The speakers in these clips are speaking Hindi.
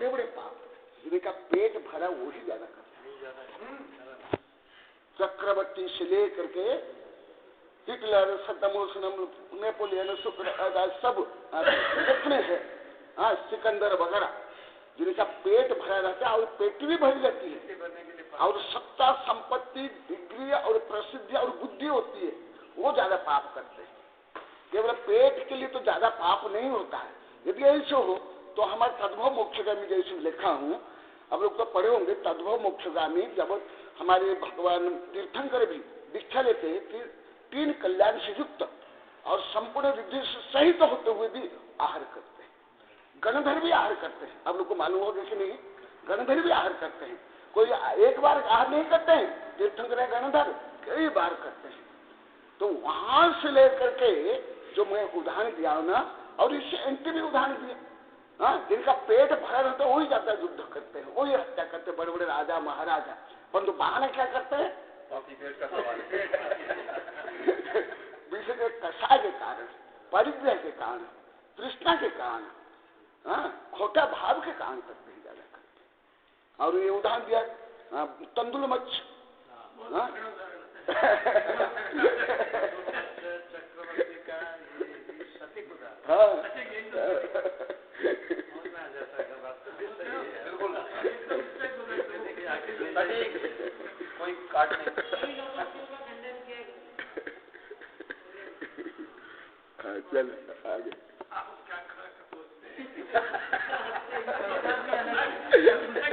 बड़े बड़े पाप, जिनका पेट भरा वो ही ज्यादा करता है। चक्रवर्ती से लेकर के हिटलर, सद्दाम हुसैन, नेपोलियन, सब जितने हैं, सिकंदर वगैरह, जिनका पेट भरा रहता है और पेट भी भरी रहती है और सत्ता, संपत्ति, डिग्री और प्रसिद्धि और बुद्धि होती है, वो ज्यादा पाप करते हैं। केवल पेट के लिए तो ज्यादा पाप नहीं होता है। यदि ऐसे हो तो हमारे तद्भव मोक्षगामी, जैसे लिखा हूं, अब लोग तो पढ़े होंगे, तद्भव मोक्षगामी, जब हमारे भगवान तीर्थंकर भी दीक्षा लेते हैं, 3 कल्याण से युक्त और संपूर्ण विधि से सहित होते हुए भी आहार करते हैं। गणधर भी आहार करते हैं, आप लोग को मालूम होगा कि नहीं, गणधर भी आहार करते हैं। कोई एक बार आहार नहीं करते हैं, तीर्थंकर गणधर कई बार करते हैं। तो वहां से लेकर के जो मैं उदाहरण दिया ना, और इससे एंटी भी उदाहरण दिए, जिनका पेट भरा रहता है वही ज्यादा युद्ध करते हैं, वही हत्या करते हैं, बड़े बड़े राजा महाराजा। परंतु बहाना क्या करते हैं, विषय के कषाय के कारण, परिग्रह के कारण, तृष्णा के कारण, खोटा भाव के कारण करते हैं, ज्यादा करते हैं। और ये उदाहरण दिया तंदुल मच्छ, कोई काट नहीं। चल आगे।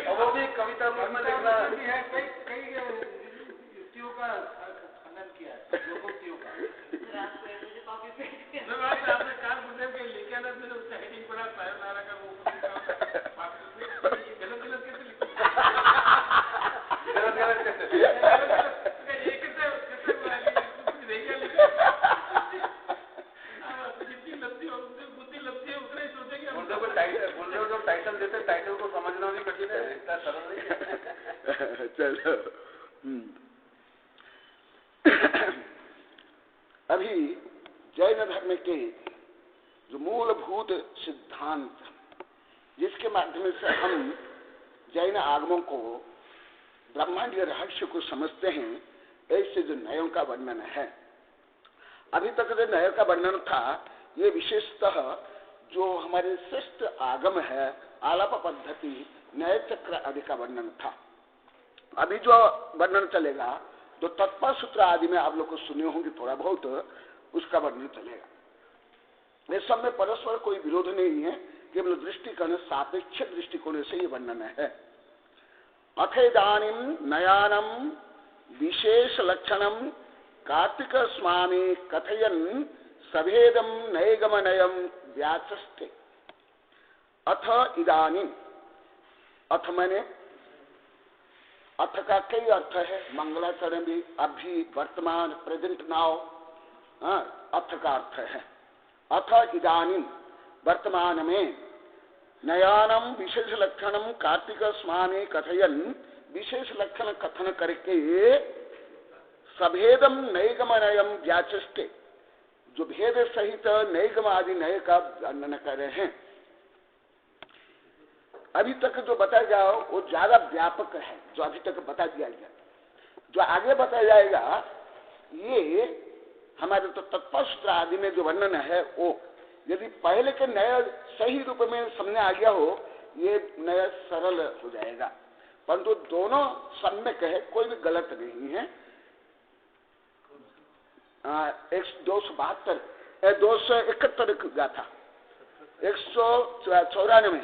वो भी कविता रूप में लिखना है, कई युक्तियों का खंडन किया है, युक्तियों का। आपने काल गुरुदेव के लिखे ना, मैंने उसका हेडिंग पढ़ा, सायरनारा का वो गलत गलत कैसे लिखा, गलत गलत कैसे, एक कैसे जितनी लब्धि हो, बुद्धि लब्धि है, उतना ही सोचेंगे। गुरुदेव जो टाइटल देते, टाइटल को समझना भी कठिन है, इतना सरल नहीं है। चलो, अभी जैन धर्म के जो मूलभूत सिद्धांत, जिसके माध्यम से हम जैन आगमों को, ब्रह्मांडीय रहस्य को समझते हैं, ऐसे जो न्यायों का वर्णन है। अभी तक जो न्याय का वर्णन था, ये विशेषतः जो हमारे श्रेष्ठ आगम है, आलाप पद्धति, न्याय चक्र आदि का वर्णन था। अभी जो वर्णन चलेगा, जो तत्पर सूत्र आदि में आप लोग को सुने होंगे थोड़ा बहुत, उसका वर्णन चलेगा। इस सब में परस्पर कोई विरोध नहीं है, केवल दृष्टिकोण, सापेक्ष दृष्टिकोण से ये वर्णन है। अथेदानीम नयानम विशेष लक्षणम कार्तिक स्वामी कथयन सभेदम नैगम नयम व्याचस्ते। अथ इदानीम, अथ मैंने, अथ का कई अर्थ है, मंगलाचरण भी, अभी, वर्तमान, प्रेजेंट, नाउ, अथ का अर्थ है। अथ इदानीम, वर्तमान में, नयानम विशेष लक्षणम कार्तिक स्वामी कथयन, विशेष लक्षण कथन करके सभेदम नैगम नयम व्याचस्ते, जो भेद सहित नैगम आदि नय का वर्णन कर रहे हैं। अभी तक जो बताया गया वो ज्यादा व्यापक है, जो अभी तक बता दिया गया। जो आगे बताया जाएगा, ये हमारे तो तत्वशास्त्र आदि में जो वर्णन है, वो यदि पहले के नया सही रूप में समझ आ गया हो, ये नया सरल हो जाएगा। परंतु दोनों सम्यक है, कोई भी गलत नहीं है। 272 271 गाथा, 194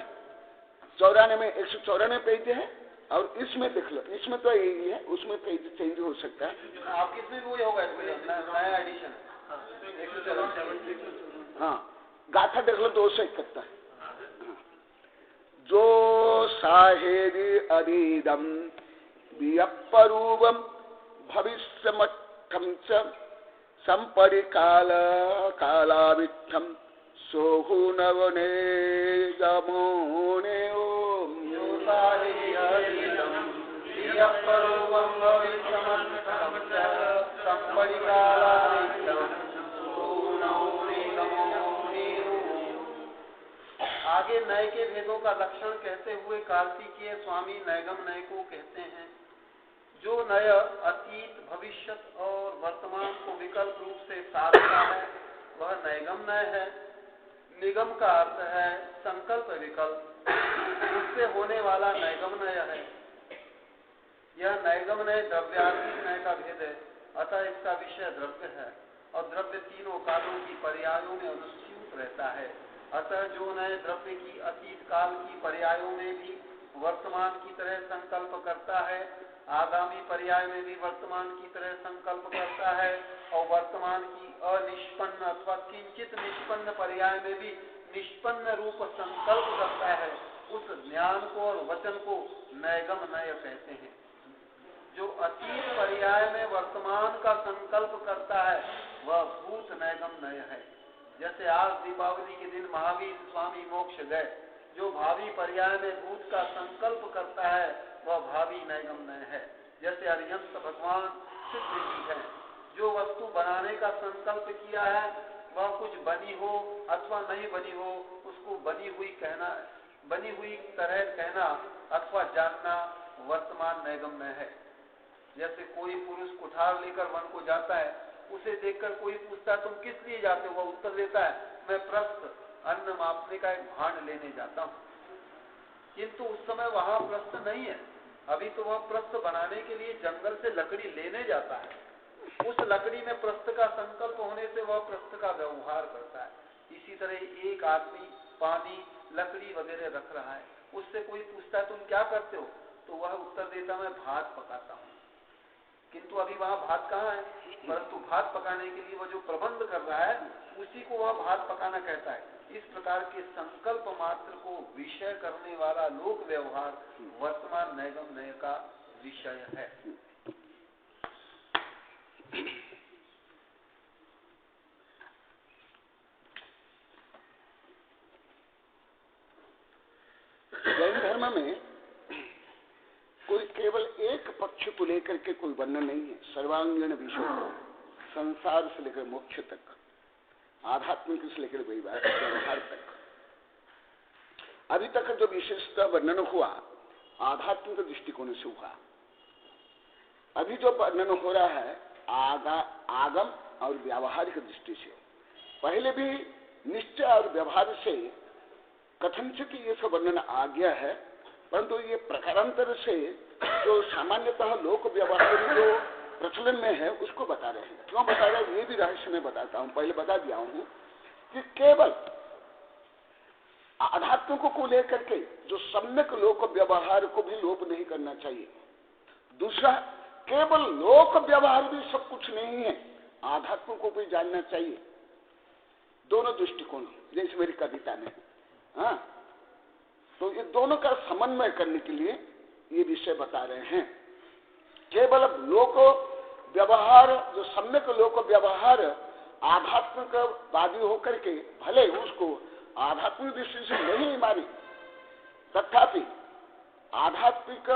194 पेज है, और इसमें देख लो, इसमें तो यही है, उसमें पेज चेंज हो सकता है। आपके इसमें भी वही होगा, नया एडिशन। हाँ, गाथा देख लो 271। जो साहेदी अदीदम वियप्परूपम भविष्यमठम च संपरिकाल कालाविठम सोहु नवने गमोने ओम। आगे नय के भेदों का लक्षण कहते हुए कार्तिकीय स्वामी नैगम नय को कहते हैं। जो नय अतीत, भविष्यत और वर्तमान को विकल्प रूप से साधता है वह नैगम नय है। निगम का अर्थ है संकल्प विकल्प, उससे होने वाला नैगम नय है। यह नैगम नय द्रव्यात्मिक नय का भेद है, अतः इसका विषय द्रव्य है और द्रव्य तीनों कालों की पर्यायों में अनुस्यूत रहता है। अतः जो नय द्रव्य की अतीत काल की पर्यायों में भी वर्तमान की तरह संकल्प करता है, आगामी पर्याय में भी वर्तमान की तरह संकल्प करता है और वर्तमान की अनिष्पन्न अथवा किंचित निष्पन्न पर्याय में भी निष्पन्न रूप संकल्प करता है, उस ज्ञान को और वचन को नैगम नय कहते हैं। जो अतीत पर्याय में वर्तमान का संकल्प करता है वह भूत नैगम नय है। जैसे आज दीपावली के दिन महावीर स्वामी मोक्ष गए, जो भावी पर्याय में भूत का संकल्प करता है वह भावी नैगम नय है। जैसे अरिहंत भगवान सिद्ध जी है, जो वस्तु बनाने का संकल्प किया है वह कुछ बनी हो अथवा नहीं बनी हो उसको बनी हुई तरह कहना अथवा जानना वर्तमान नैगम नय है। जैसे कोई पुरुष कुठार लेकर वन को जाता है, उसे देखकर कोई पूछता है तुम किस लिए जाते हो, वह उत्तर देता है मैं प्रस्थ अन्न मापने का एक भांड लेने जाता हूँ। किंतु उस समय वहां प्रस्थ नहीं है, अभी तो वह प्रस्थ बनाने के लिए जंगल से लकड़ी लेने जाता है। उस लकड़ी में प्रस्थ का संकल्प होने से वह प्रस्थ का व्यवहार करता है। इसी तरह एक आदमी पानी, लकड़ी वगैरह रख रहा है, उससे कोई पूछता है तुम क्या करते हो, तो वह उत्तर देता मैं भात पकाता हूँ। किंतु अभी वहां भात कहाँ है, परंतु भात पकाने के लिए वह जो प्रबंध कर रहा है उसी को वह भात पकाना कहता है। इस प्रकार के संकल्प मात्र को विषय करने वाला लोक व्यवहार वर्तमान नैगम नय का विषय है। जैन धर्म में कोई केवल एक पक्ष को लेकर के कोई वर्णन नहीं है। सर्वांगीण विषय, संसार से लेकर मोक्ष तक, आध्यात्मिक से लेकर व्यवहार तक। अभी तक जो विशेषता वर्णन हुआ आध्यात्मिक दृष्टिकोण से हुआ। अभी जो वर्णन हो रहा है आगम और व्यावहारिक दृष्टि से। पहले भी निश्चय और व्यवहार से कथनचित ये सब वर्णन आ गया है, परंतु ये प्रकारांतर से जो सामान्यतः लोक व्यवहार जो प्रचलन में है उसको बता रहे हैं। क्यों बता रहे हैं ये भी रहस्य में बताता हूं। पहले बता दिया हूं कि केवल आध्यात्मिक को लेकर के जो सम्यक लोक व्यवहार को भी लोप नहीं करना चाहिए। दूसरा, केवल लोक व्यवहार भी सब कुछ नहीं है, आध्यात्मिक को भी जानना चाहिए। दोनों दृष्टिकोण जैसे मेरी कविता में, हाँ, तो ये दोनों का समन्वय करने के लिए ये विषय बता रहे हैं। केवल लोक व्यवहार जो सम्यक लोक व्यवहार आध्यात्मिक वादी होकर के भले उसको आध्यात्मिक दृष्टि से नहीं माने, तथापि आध्यात्मिक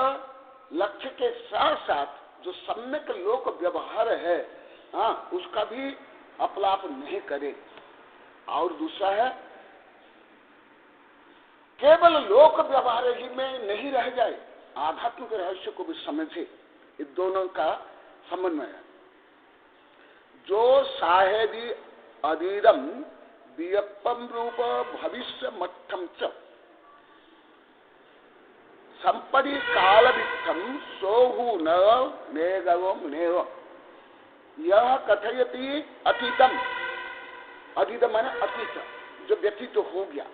लक्ष्य के साथ साथ जो सम्यक लोक व्यवहार है, हाँ, उसका भी अपलाप नहीं करे। और दूसरा है केवल लोक व्यवहार ही में नहीं रह जाए, आध्यात्मिक रहस्य को भी समझे। इन दोनों का समन्वय है। जो साहेबी अधीरम वियप्पम रूप भविष्य मठम च संपरि काल वित्थम सोहु न नेगवम नेव यह कथयति अतीतम। अतीतम माने अतीत जो व्यतीत हो गया।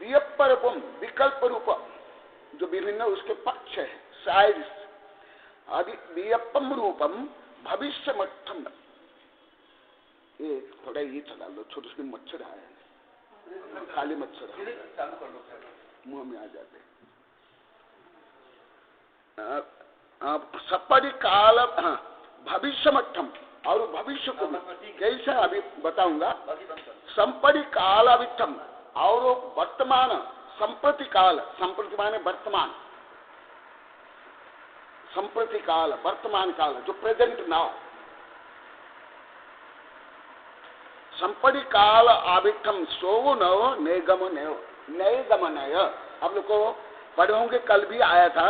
वियप्प रूपम विकल्प रूप जो विभिन्न उसके पक्ष है, साइड्स। वियप्पम रूपम भविष्य मठम। ये थोड़ा ये चला लो, छोटे छोटे मच्छर आए, काले मच्छर मुंह में आ जाते। सपरि काल, हाँ, भविष्य मठम। और भविष्य को कैसे अभी बताऊंगा। संपरि काल अविठम और वर्तमान संप्रति काल। संप्रति माने वर्तमान, संप्रति काल वर्तमान काल जो प्रेजेंट नाउ। संपड़ी काल आविठम सोवो नव नैगम नयो नैगम नय। आप लोग को पढ़े होंगे, कल भी आया था,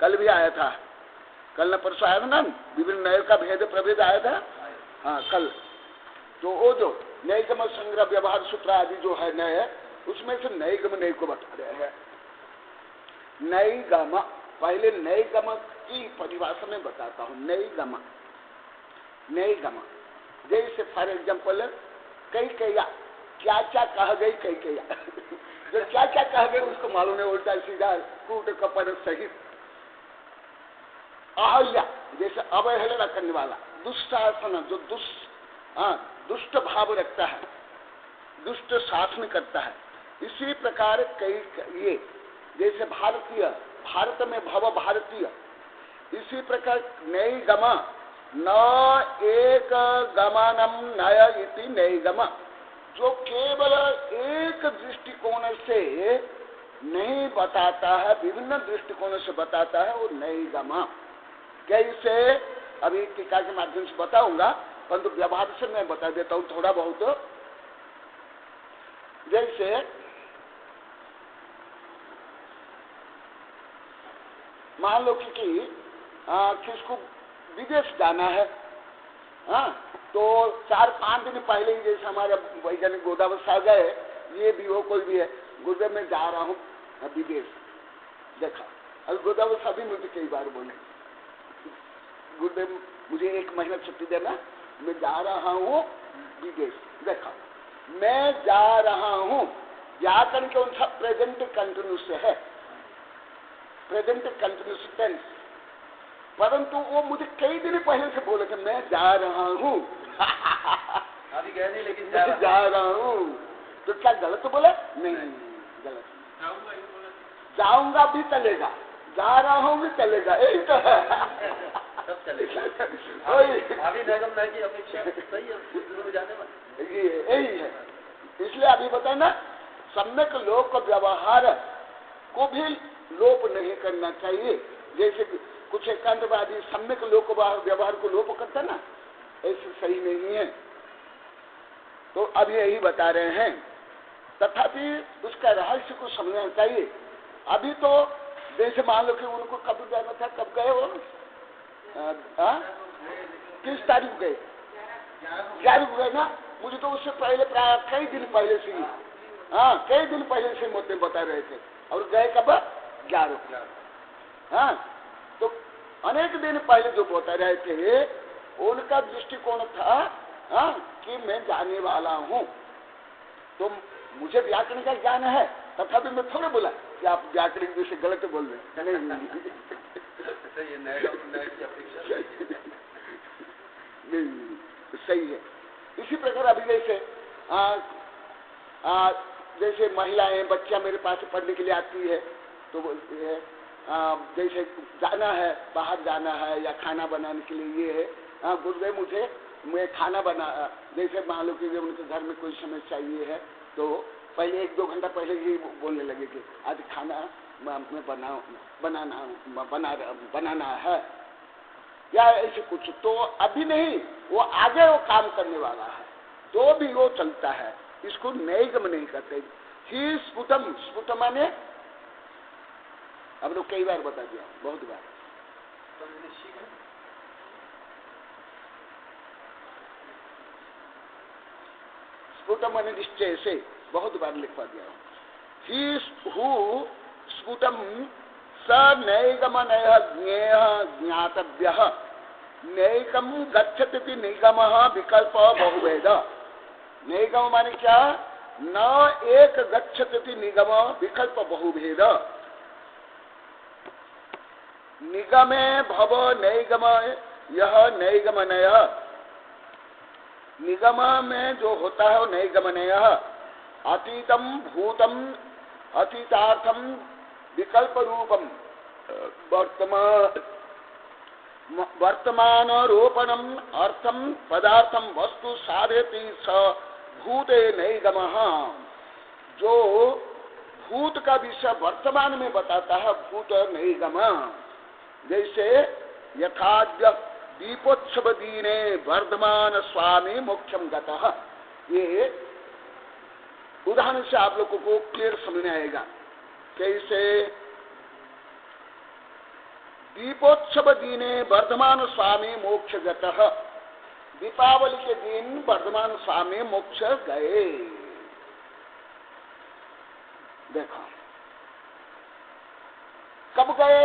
कल न परसों आया था ना, विभिन्न नय का भेद प्रभेद आया था। हाँ कल। तो वो जो नैगम संग्रह व्यवहार सूत्र आदि जो है नय, उसमें से नैगम नय को बता रहे हैं। नैगम, पहले नैगम की परिभाषा में बताता हूँ। नैगम जैसे फॉर एग्जाम्पल कैकेय्या, क्या क्या कह गई कैकेय्या जो क्या क्या कह गई उसको मालूम है, उल्टा सीधा कूट कपड़ सहित। अहल्या, जैसे अवहेलना करने वाला, दुष्टासन जो दुष्ट भाव रखता है, दुष्ट शासन करता है। इसी प्रकार कई ये जैसे भारतीय, भारत में भव भारतीय, इसी प्रकार नैगम न एक गमनम नय इति नैगम, जो केवल एक दृष्टिकोण से नहीं बताता है, विभिन्न दृष्टिकोणों से बताता है, वो नैगम। कैसे अभी टीका के माध्यम से बताऊंगा, परंतु व्यवहार से मैं बता देता हूं थोड़ा बहुत। जैसे मान लो कि किसको विदेश जाना है, तो 4-5 दिन पहले ही जैसे हमारे वैज्ञानिक गोदावरी आ गए, ये भी हो कोई भी है, गुरुदेव मैं जा रहा हूँ विदेश, देखा। और गोदावरी अभी मुझे कई बार बोले, गुरुदेव मुझे 1 महीना छुट्टी देना, मैं जा रहा हूँ विदेश। देखा, मैं जा रहा हूँ व्याकरण के उनका प्रेजेंट कंटिन्यूस है, प्रेजेंट कंटिन्यूस टेंस, परंतु वो मुझे कई दिन पहले से बोले थे मैं जा रहा हूँ अभी गए नहीं लेकिन जा रहा हूँ। तो क्या गलत बोले? नहीं गलत, जाऊंगा भी चलेगा, जा रहा हूँ भी चलेगा, यही तो है, सब चलेगा। अभी नैगम नय की अपेक्षा सही है, जाने में यही है। इसलिए अभी बताए ना, सम्यक लोक व्यवहार को भी लोप नहीं करना चाहिए। जैसे कुछ एकांतवादी सम्यक लोक व्यवहार को लोप करता ना, ऐसे सही नहीं है। तो अब यही बता रहे हैं, तथापि उसका रहस्य को समझना चाहिए। अभी तो जैसे मान लो कि उनको कब जाना था, कब गए वो, किस तारीख गए? 11 को गए ना। मुझे तो उससे पहले प्राय कई दिन पहले से ही, कई दिन पहले से मुझे बता रहे थे, और गए कब? 11 को। तो अनेक दिन पहले जो बता रहे थे, उनका दृष्टिकोण था कि मैं जाने वाला हूँ। तो मुझे व्याकरण का ज्ञान है, तथापि मैं थोड़ा बोला कि आप व्याकरण जैसे गलत बोल रहे हैं। नहीं, सही है। इसी प्रकार अभी जैसे महिलाएं, बच्चियां मेरे पास पढ़ने के लिए आती है, तो बोलती है जैसे जाना है, बाहर जाना है या खाना बनाने के लिए ये है, गुरुदेव मैं खाना बना, जैसे मान लो कि उनके घर में कोई समस्या ये है, तो पहले 1-2 घंटा पहले ही बोलने लगे कि आज खाना मैं बनाना है या ऐसे कुछ। तो अभी नहीं, वो आगे वो काम करने वाला है, तो भी वो चलता है। इसको नैगम नहीं करते। ही स्फुटम, स्फुटम माने अब लोग कई बार बता दिया, बहुत बार। स्फुटम माने निश्चय से, बहुत बार लिखवा दिया। ही स्फुटम स नैगमनय ज्ञेय ज्ञातव्य, नैकम गच्छति निगम विकल्प बहुभेद। नैगम माने क्या? न एक गच्छति निगम विकल्प बहुभेद। निगमे भव नैगम यह नैगमनय, निगम में जो होता है वो नैगमनय। अतीतम भूतम अतीतार्थम विकल्प रूपम वर्तमान रोपणम अर्थम पदार्थम वस्तु साधयति स भूते नैगमः। जो भूत का विषय वर्तमान में बताता है, भूत नैगम। जैसे यथाद्य दीपोत्सव दीने वर्धमान स्वामी मोक्षम गतः, ये उदाहरण से आप लोगों को क्लियर समझ में आएगा। कैसे? दीपोत्सव दीने वर्धमान स्वामी मोक्षगतः, दीपावली के दिन वर्धमान स्वामी मोक्ष गए। देखो कब गए?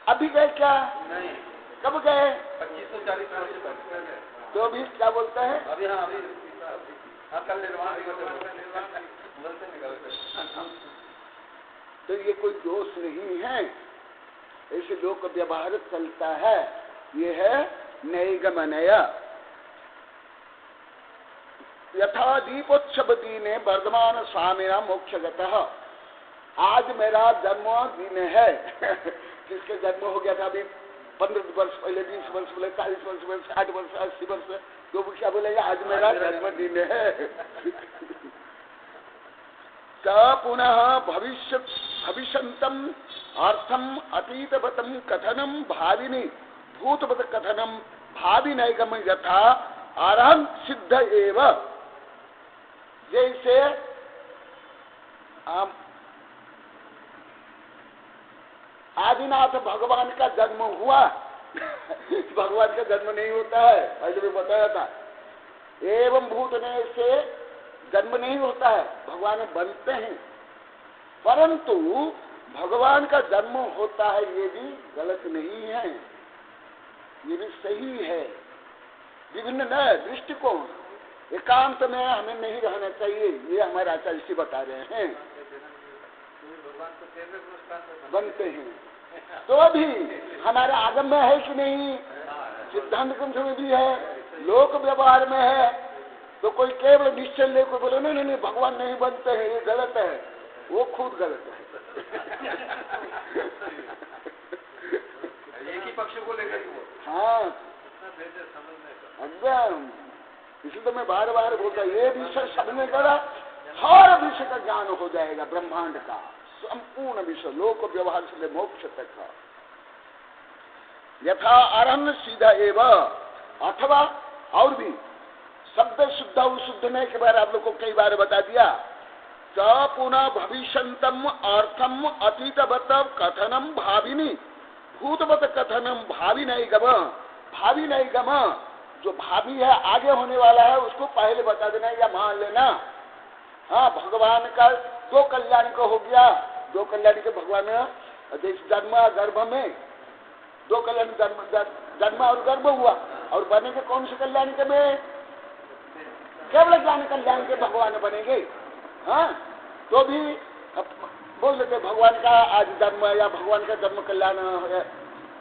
अभी गए क्या? नहीं। कब गए? 2540 वर्ष पहले। तो अभी क्या बोलते हैं? अभी हाँ अभी कल निर्वाण तो ये कोई दोष नहीं है, ऐसे लोक व्यवहार चलता है। ये है नैगमनय। यथा दीपोत्सव दीने वर्धमान स्वामिना मोक्षगतः, आज मेरा जन्मदिन है। किसके जन्म हो गया था अभी 15 वर्ष पहले, 20 वर्ष पहले, 40 वर्ष पहले, 60 वर्ष, 80 वर्ष, तो क्या बोलेगा? आज मेरा जन्मदिन है। पुनः भविष्यन्तम अर्थम अतीतवतम कथनम भाविनी भूतवत कथनम भावी नैगम यथा अरहं सिद्ध एव। जैसे आदिनाथ भगवान का जन्म हुआ। भगवान का जन्म नहीं होता है, पहले भी बताया था। एवं भूतने से जन्म नहीं होता है, भगवान बनते हैं। परंतु भगवान का जन्म होता है, ये भी गलत नहीं है, ये भी सही है। विभिन्न न दृष्टिकोण, एकांत में हमें नहीं रहना चाहिए, ये हमारे आचार्य जी बता रहे हैं। बनते हैं तो भी हमारे आगम में है कि नहीं? सिद्धांत ग्रंथ में भी है, लोक व्यवहार में है। तो कोई केवल निश्चय ले कोई बोले नहीं नहीं भगवान नहीं बनते हैं, ये गलत है, वो खुद गलत है। एक ही पक्ष को लेकर हाँ एकदम। इसलिए तो मैं बार बार बोलता, ये विषय समझने का हर विषय का ज्ञान हो जाएगा, ब्रह्मांड का संपूर्ण विषय, लोक व्यवहार से मोक्ष तक। यथा अरहं सीधा एवं, अथवा और भी शब्द शुद्ध शुद्ध ने के बारे आप लोग को कई बार बता दिया। च पुनः भविष्यन्तम अर्थम अतीतवत कथनम भाविनी भूतवत कथनम भावी नैगम। भावी नैगम जो भावी है, आगे होने वाला है, उसको पहले बता देना या मान लेना। हाँ, भगवान का दो कल्याण को हो गया, दो कल्याण के भगवान जन्म गर्भ में दो कल्याण, जन्म और गर्भ हुआ, और बनेंगे कौन से कल्याण के में? केवल ज्ञान कल्याण के भगवान बनेंगे। हाँ, तो भी बोल देते भगवान का आज जन्म या भगवान का जन्म कल्याण है,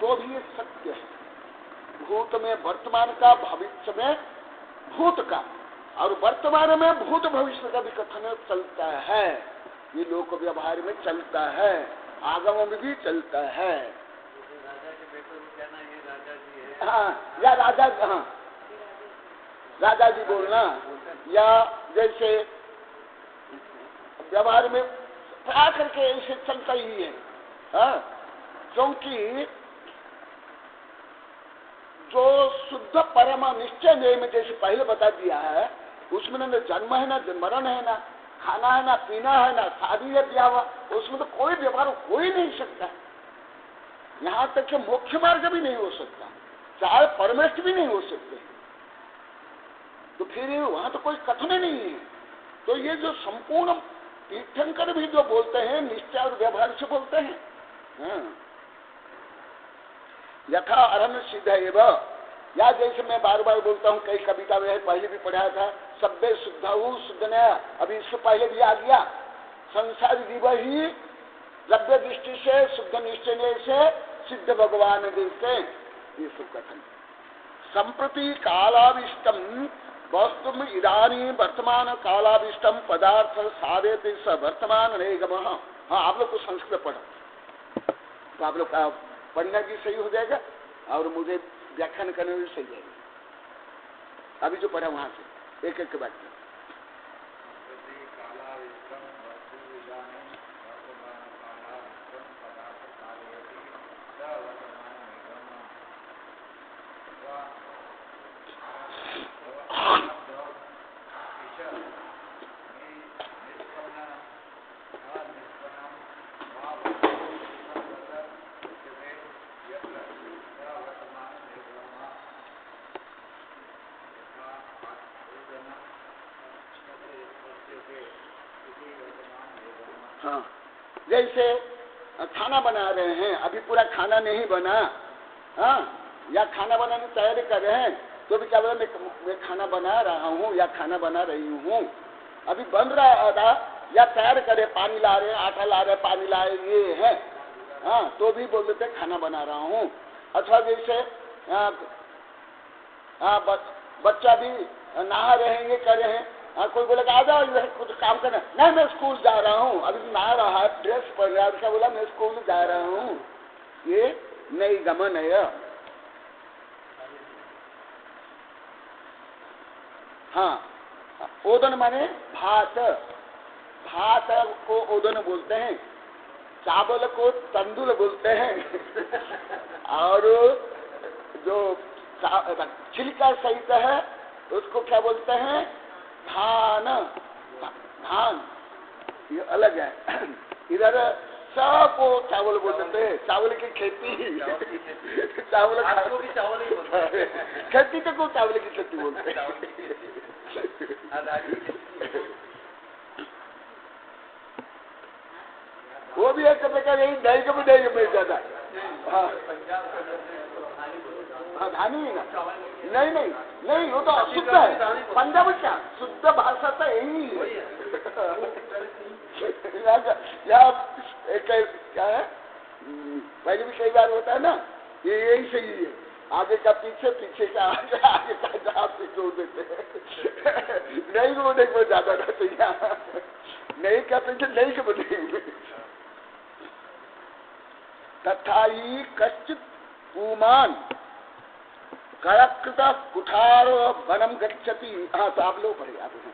तो भी ये सत्य है। भूत में वर्तमान का, भविष्य में भूत का, और वर्तमान में भूत भविष्य का भी कथन चलता है। ये लोक व्यवहार में चलता है, आगम में भी चलता है। राजा के बेटे को कहना ये राजा जी है, हाँ, या राजा, हाँ राजा जी बोलना, या जैसे व्यवहार में आ करके ऐसे चलता ही है। हाँ, क्योंकि जो शुद्ध परम निश्चय में जैसे पहले बता दिया है, उसमें न जन्म है, ना मरण है, ना खाना है, ना पीना है, ना शादी है ब्याह, उसमें तो कोई व्यवहार हो ही नहीं सकता। यहाँ तक कि मोक्ष मार्ग भी नहीं हो सकता, चाहे परमेष्ठ भी नहीं हो सकते। तो फिर वहां तो कोई कथन ही नहीं है। तो ये जो संपूर्ण तीर्थंकर भी जो बोलते हैं, निश्चय और व्यवहार से बोलते हैं। हाँ। यथा अरहं सिद्ध एवं, या जैसे मैं बार बार बोलता हूँ, कई कविता में पहले भी पढ़ाया था, सब्बे शुद्ध शुद्ध नया, अभी इससे पहले भी आ गया। संसार जीव ही लभ्य दृष्टि से शुद्ध निश्चय से सिद्ध भगवान देते, ये सब कथन। संप्रति कालाविष्टम वस्तुम इदानी वर्तमान कालाविष्टम पदार्थ साधेते स वर्तमान नैगम। हाँ, आप लोग को संस्कृत पढ़ो तो आप लोग का पढ़ना भी सही हो जाएगा और मुझे व्याख्यान करने में सही जाएगा। अभी जो पढ़ा वहां से एक एक के बाद हाँ, जैसे खाना बना रहे हैं, अभी पूरा खाना नहीं बना, हाँ, या खाना बनाने की तैयारी कर रहे हैं, तो भी क्या बोला, मैं खाना बना रहा हूँ या खाना बना रही हूँ, अभी बन रहा था, या तैयार करे, पानी ला रहे, आटा ला रहे, पानी ला रहे, ये है, हाँ, तो भी बोल देते खाना बना रहा हूँ। अथवा जैसे बच्चा भी नहा रहे हैं, ये कर रहे हैं, कोई बोले आ जाओ इधर कुछ काम करना, नहीं मैं स्कूल जा रहा हूँ, अभी नहा रहा है, ड्रेस पहन रहा है, उसका बोला मैं स्कूल जा रहा हूँ, ये नई गमन है। हाँ, ओदन माने भात, भात को ओदन बोलते हैं, चावल को तंदूर बोलते हैं और जो छिलका सहित है उसको क्या बोलते हैं, धान, धान, ये अलग है। इधर सब को चावल बोलते हैं, चावल की खेती, चावल भी चावल ही बोलते हैं, खेती तो को चावल की खेती बोलते हैं। वो भी एक प्रकार यही दही को भी दही मिल जाता है। हाँ, हाँ, धानी ही ना, नहीं नहीं नहीं, वो तो अशुद्ध है, पंजाबी क्या शुद्ध भाषा तो यही है। क्या है, पहले भी कई बार होता है ना, ये यही सही है, आगे का पीछे, पीछे का आगे, आगे का जहाज से जोड़ देते हैं। नहीं को देखो ज्यादा रहते यहाँ, नहीं का पीछे नहीं के बनेंगे। तथा ही कश्चित पुमान करकृत कुठार वनम गच्छति। हाँ, तो आप लोग पढ़े, आप हैं।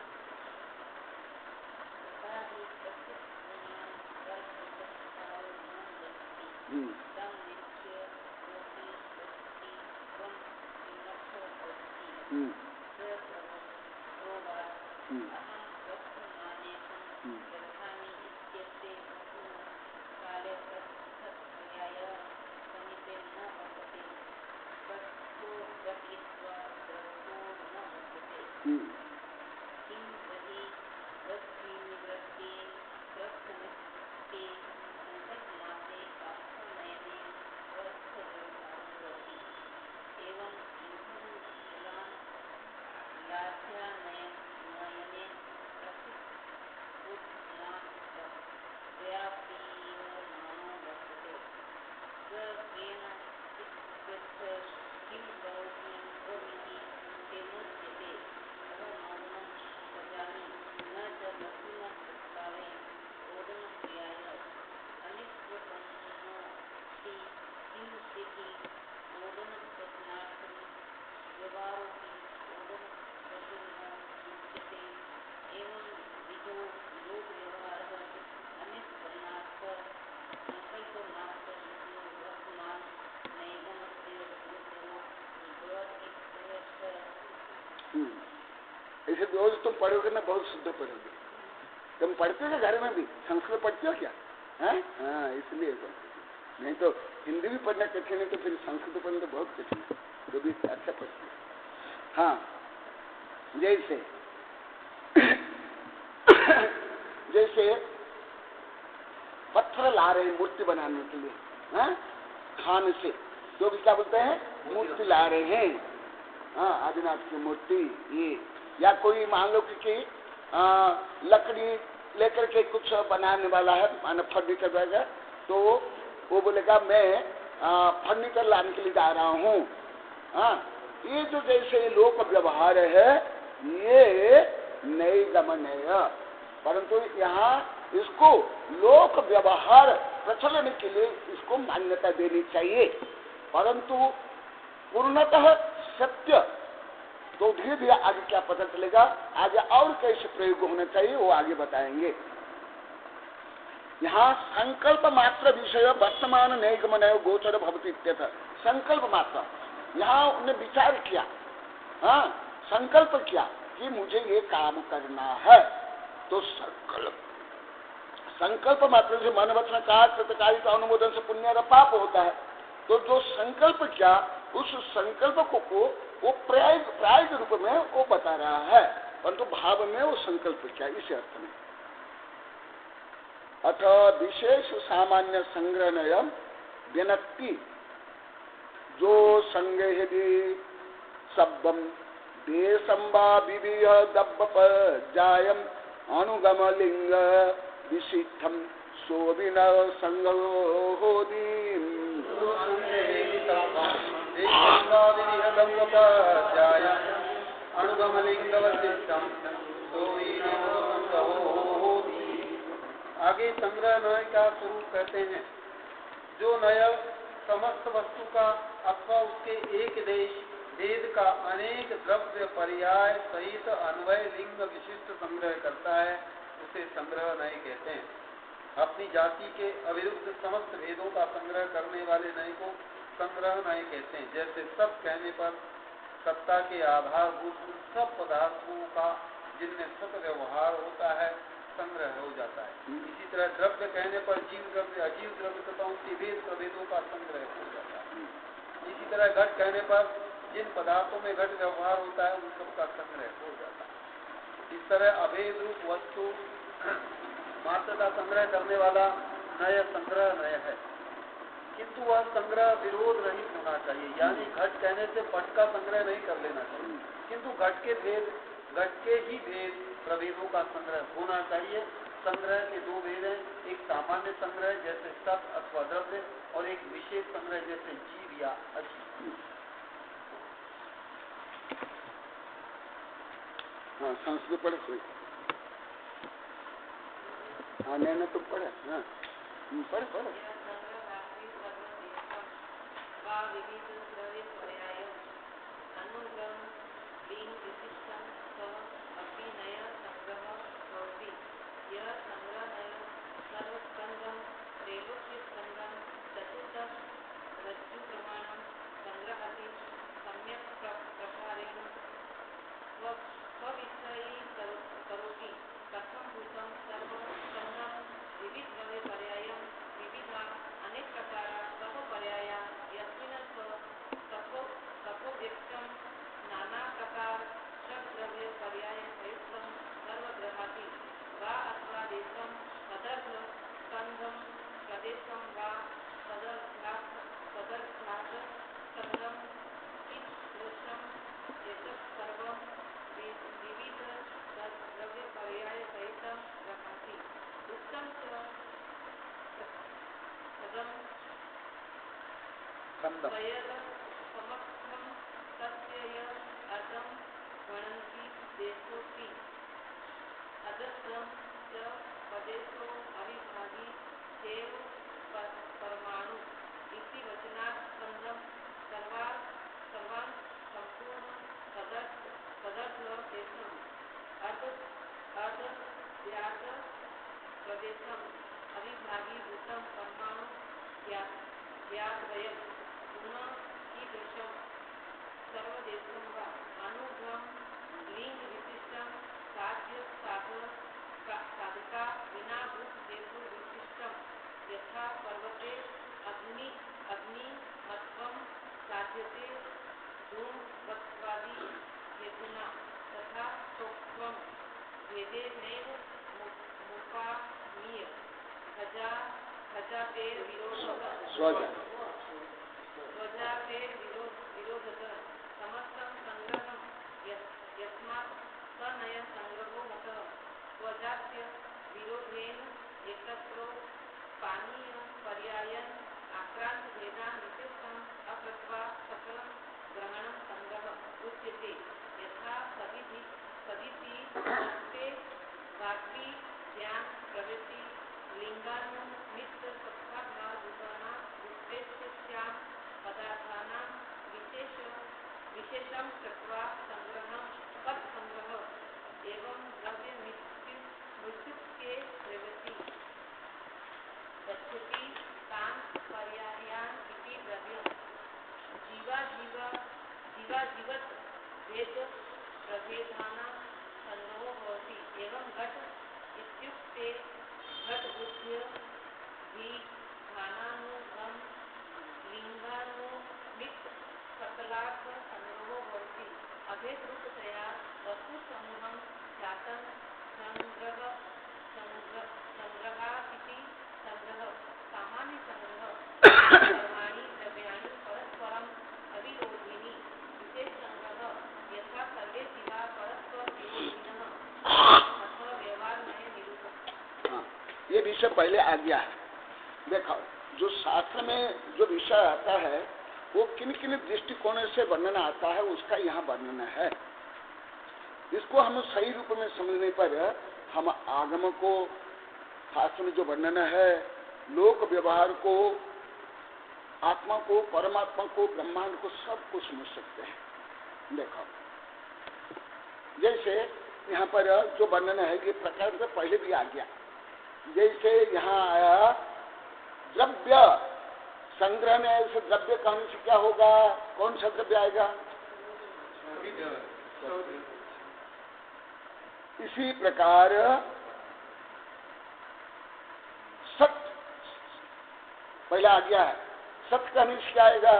इसे रोज तुम पढ़ोगे ना, बहुत शुद्ध पढ़ोगे। तुम पढ़ते हो घर में भी, संस्कृत पढ़ते हो क्या? है? हाँ, इसलिए तो, नहीं तो हिंदी भी पढ़ना कठिन है, तो फिर संस्कृत पढ़ना तो बहुत कठिन है, तो भी अच्छा पढ़ते हैं। हाँ, जैसे जैसे पत्थर ला रहे हैं मूर्ति बनाने के लिए, हाँ, खान से, जो भी क्या बोलते हैं, मूर्ति ला रहे हैं, हाँ, आदिनाथ की मूर्ति, ये, या कोई मान लो कि लकड़ी लेकर के कुछ बनाने वाला है, मानो फर्नीचर वगैरह, तो वो बोलेगा मैं फर्नीचर लाने के लिए जा रहा हूँ। हाँ, ये जो जैसे लोक व्यवहार है, ये नई गमन है, परंतु यहाँ इसको लोक व्यवहार प्रचलन के लिए इसको मान्यता देनी चाहिए, परंतु पूर्णतः सत्य तो धीरे धीरे आगे क्या पता चलेगा, आगे और कैसे प्रयोग होना चाहिए वो आगे बताएंगे। यहाँ संकल्प मात्र विषय वर्तमान नैगमनयो गोचर भवति इत्यर्थ। संकल्प मात्र, यहाँ उन्हें विचार किया, हाँ, संकल्प किया कि मुझे ये काम करना है, तो संकल्प मात्र से मन वचन कार्य का अनुमोदन से पुण्य का पाप होता है। तो जो संकल्प किया उस संकल्प को वो प्राय के रूप में वो बता रहा है, परंतु भाव में वो संकल्प किया इसी अर्थ में। अथ विशेष सामान्य संग्रहणय व्यनक्ति जो संग्रहति शब्दम देशम वा विविह दब्बपजायम अनुगमलिंग विशिष्टम सोविन संगोदीम आगे संग्रह नय का स्वरूप कहते हैं। जो नय समस्त वस्तु का अथवा उसके एक देश भेद का अनेक द्रव्य पर्याय सहित अन्वय लिंग विशिष्ट संग्रह करता है उसे संग्रह नय कहते हैं। अपनी जाति के अविरुद्ध समस्त भेदों का संग्रह करने वाले नय को संग्रह नय कहते हैं। जैसे सब कहने पर सत्ता के आधारभूत सब पदार्थों का जिनमें सत व्यवहार होता है संग्रह हो जाता है। इसी तरह द्रव्य कहने पर जीव द्रव्य अजीव द्रव्य तथा उनके भेद प्रभेदों का संग्रह हो जाता है। इसी तरह घट कहने पर जिन पदार्थों में घट व्यवहार होता है उन सबका संग्रह हो जाता है। इस तरह अभेद रूप वस्तु मात्र का संग्रह करने वाला नय संग्रह नय है, किंतु वह संग्रह विरोध रहित होना चाहिए। यानी घट कहने से पट का संग्रह नहीं कर लेना चाहिए, किंतु घट के ही भेद प्रभेदों का संग्रह होना चाहिए। संग्रह के दो भेद हैं, एक सामान्य संग्रह जैसे सत अथवा द्रव्य और एक विशेष संग्रह जैसे जीव या अजीव। हाँ, संस्कृत पढ़े कोई? हाँ, मैंने तो पढ़ा। हाँ, पढ़े। प्रभेदानां संग्रहो भवति एवं घट इत्युक्ते घट ये विषय पहले आ गया है। देखो, जो शास्त्र में जो विषय आता है वो किन किन दृष्टिकोण से वर्णन आता है, उसका यहाँ वर्णन है। इसको हम सही रूप में समझने पर हम आगम को, शास्त्र में जो वर्णन है, लोक व्यवहार को, आत्मा को, परमात्मा को, ब्रह्मांड को, सब कुछ समझ सकते हैं। देखो, जैसे यहाँ पर जो वर्णन है ये प्रकार से पहले भी आ गया। जैसे यहाँ आया द्रव्य संग्रह में, ऐसे द्रव्य कहने से क्या होगा, कौन सा द्रव्य आएगा? इसी प्रकार सत्य पहला आ गया है। सत्य कहने से क्या आएगा?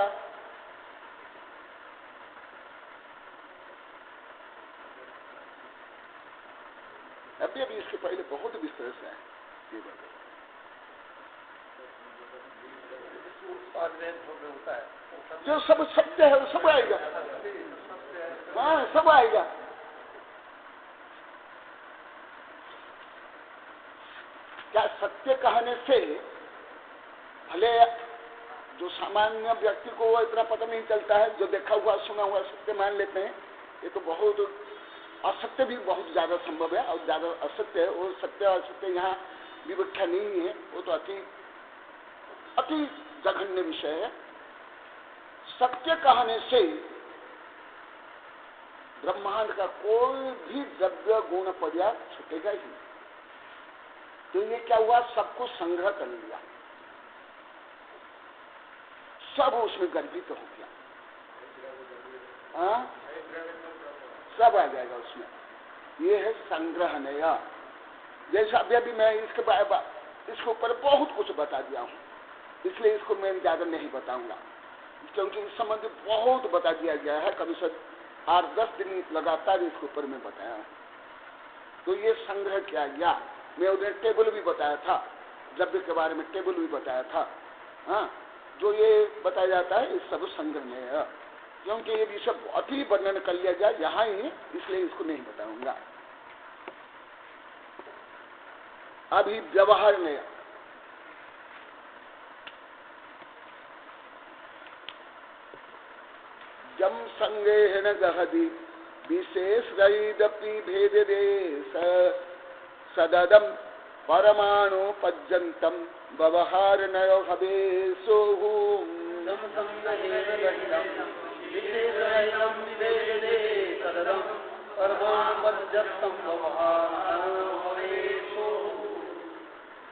अभी अभी इसके पहले बहुत विस्तार से है ये बात। जो सब सत्य है वो सब आएगा। हाँ, सब आएगा। क्या सत्य कहने से भले जो सामान्य व्यक्ति को वो इतना पता नहीं चलता है, जो देखा हुआ सुना हुआ सत्य मान लेते हैं, ये तो बहुत असत्य भी बहुत ज्यादा संभव है, और ज्यादा असत्य है। वो सत्य असत्य यहाँ विवक्षा नहीं है, वो तो अति जघन्य विषय है। सत्य कहने से ब्रह्मांड का कोई भी द्रव्य गुण पदार्थ छूटेगा ही। तो ये क्या हुआ, सबको संग्रह कर लिया, सब उसमें गर्भित हो गया। सब आ जाएगा उसमें। ये है संग्रहणय। जैसा अभी मैं इसके ऊपर बहुत कुछ बता दिया हूं, इसलिए इसको मैं ज्यादा नहीं बताऊंगा, क्योंकि इस संबंध बहुत बता दिया गया है। कभी से 8-10 दिन लगातार इसके ऊपर मैं बताया हूं। तो ये संग्रह किया गया। मैं उधर टेबल भी बताया था, द्रव्य के बारे में टेबल भी बताया था। हाँ, जो ये बताया जाता है इस सब संग्रह में है, क्योंकि ये विषय अति वर्णन कर लिया जाए यहाँ ही, इसलिए इसको नहीं बताऊंगा। अभी व्यवहार में जम संगेहन गहदी विशेष रईदपि भेद देश सददम परमाणु पज्जंतम व्यवहार नयो हवेशो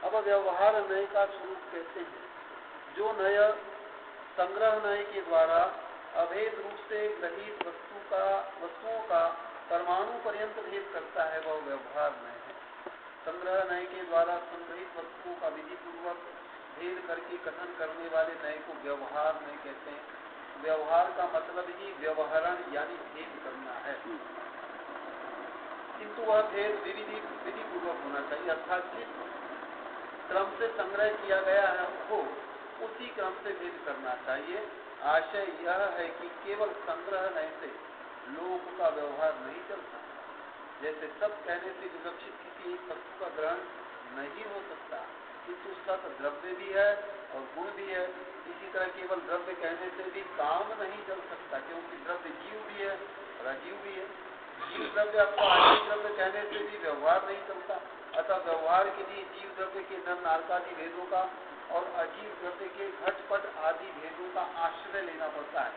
अब व्यवहार नय का स्वरूप कहते हैं। जो नय संग्रह नय के द्वारा अभेद रूप से ग्रहित वस्तुओं का परमाणु पर्यंत भेद करता है, वह व्यवहार नय है। संग्रह नय के द्वारा संग्रहित वस्तुओं का विधि पूर्वक भेद करके कथन करने वाले नय को व्यवहार नय कहते हैं। व्यवहार का मतलब ही व्यवहारण यानी भेद करना है, किंतु वह भेद विधि पूर्वक होना चाहिए, अर्थात जिस क्रम से संग्रह किया गया है वो उसी क्रम से भेद करना चाहिए। आशय यह है कि केवल संग्रह नय से लोक का व्यवहार नहीं चलता। जैसे सब कहने से विवक्षित किसी एक वस्तु का ग्रहण नहीं हो सकता, किंतु सत द्रव्य भी है और गुण भी है। इसी तरह केवल द्रव्य कहने से भी काम नहीं चल सकता, क्योंकि द्रव्य जीव भी है और अजीव भी है। जीव द्रव्य अथवा अजीव द्रव्य कहने से भी व्यवहार नहीं चलता। अतः व्यवहार के लिए जीव द्रव्य के नर नारकादि भेदों का और अजीव द्रव्य के घटपट आदि भेदों का आश्रय लेना पड़ता है।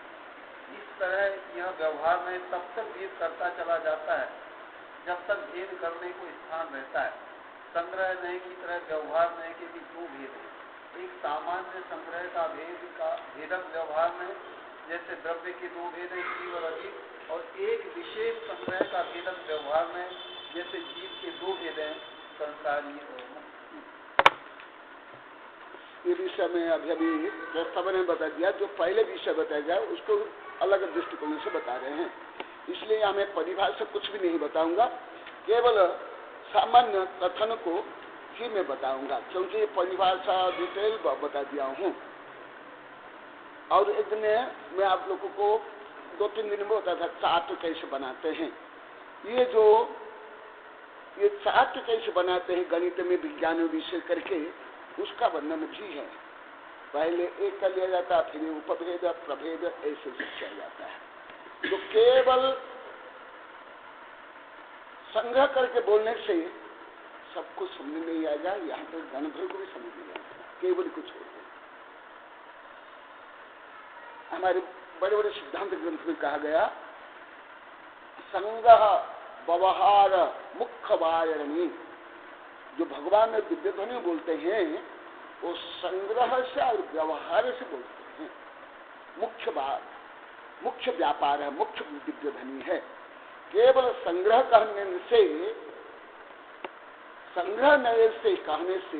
इस तरह यह व्यवहार में तब तक भेद करता चला जाता है जब तक भेद करने को स्थान रहता है। संग्रह नय की तरह व्यवहार नय के भी दो भेद हैं। एक सामान्य संग्रह का भेदक व्यवहार में, जैसे द्रव्य के दो भेद हैं, जीव और अजीव, और एक विशेष संग्रह का भेदक व्यवहार में, जैसे जीव के दो भेद हैं, संसारी और मुक्त। ये विषय में अभी प्रस्ताव ने बता दिया। जो पहले विषय बताया गया उसको अलग दृष्टिकोण से बता रहे हैं, इसलिए यहाँ मैं परिभाषा कुछ भी नहीं बताऊंगा, केवल सामान्य कथन को ही मैं बताऊंगा, क्योंकि ये परिभाषा डिटेल बता दिया हूँ। और एक दिन मैं आप लोगों को 2-3 दिन में बताया था चार्ट कैसे बनाते हैं। ये चार्ट कैसे बनाते हैं गणित में, विज्ञान में विषय करके, उसका वर्णन भी है। पहले एक कर लिया जाता, फिर उपभेद प्रभेद ऐसे किया जाता है। तो केवल संग्रह करके बोलने से सबको समझ नहीं आएगा, यहाँ पर गणभर को भी समझ नहीं आएगा, केवल कुछ हो। हमारे बड़े बड़े सिद्धांत ग्रंथ में कहा गया, संग्रह व्यवहार मुख्य वायरणी। जो भगवान में दिव्य ध्वनि बोलते हैं वो संग्रह से और व्यवहार से बोलते हैं। मुख्य व्यापार है, मुख्य दिव्य ध्वनि है। केवल संग्रह कहने से कहने से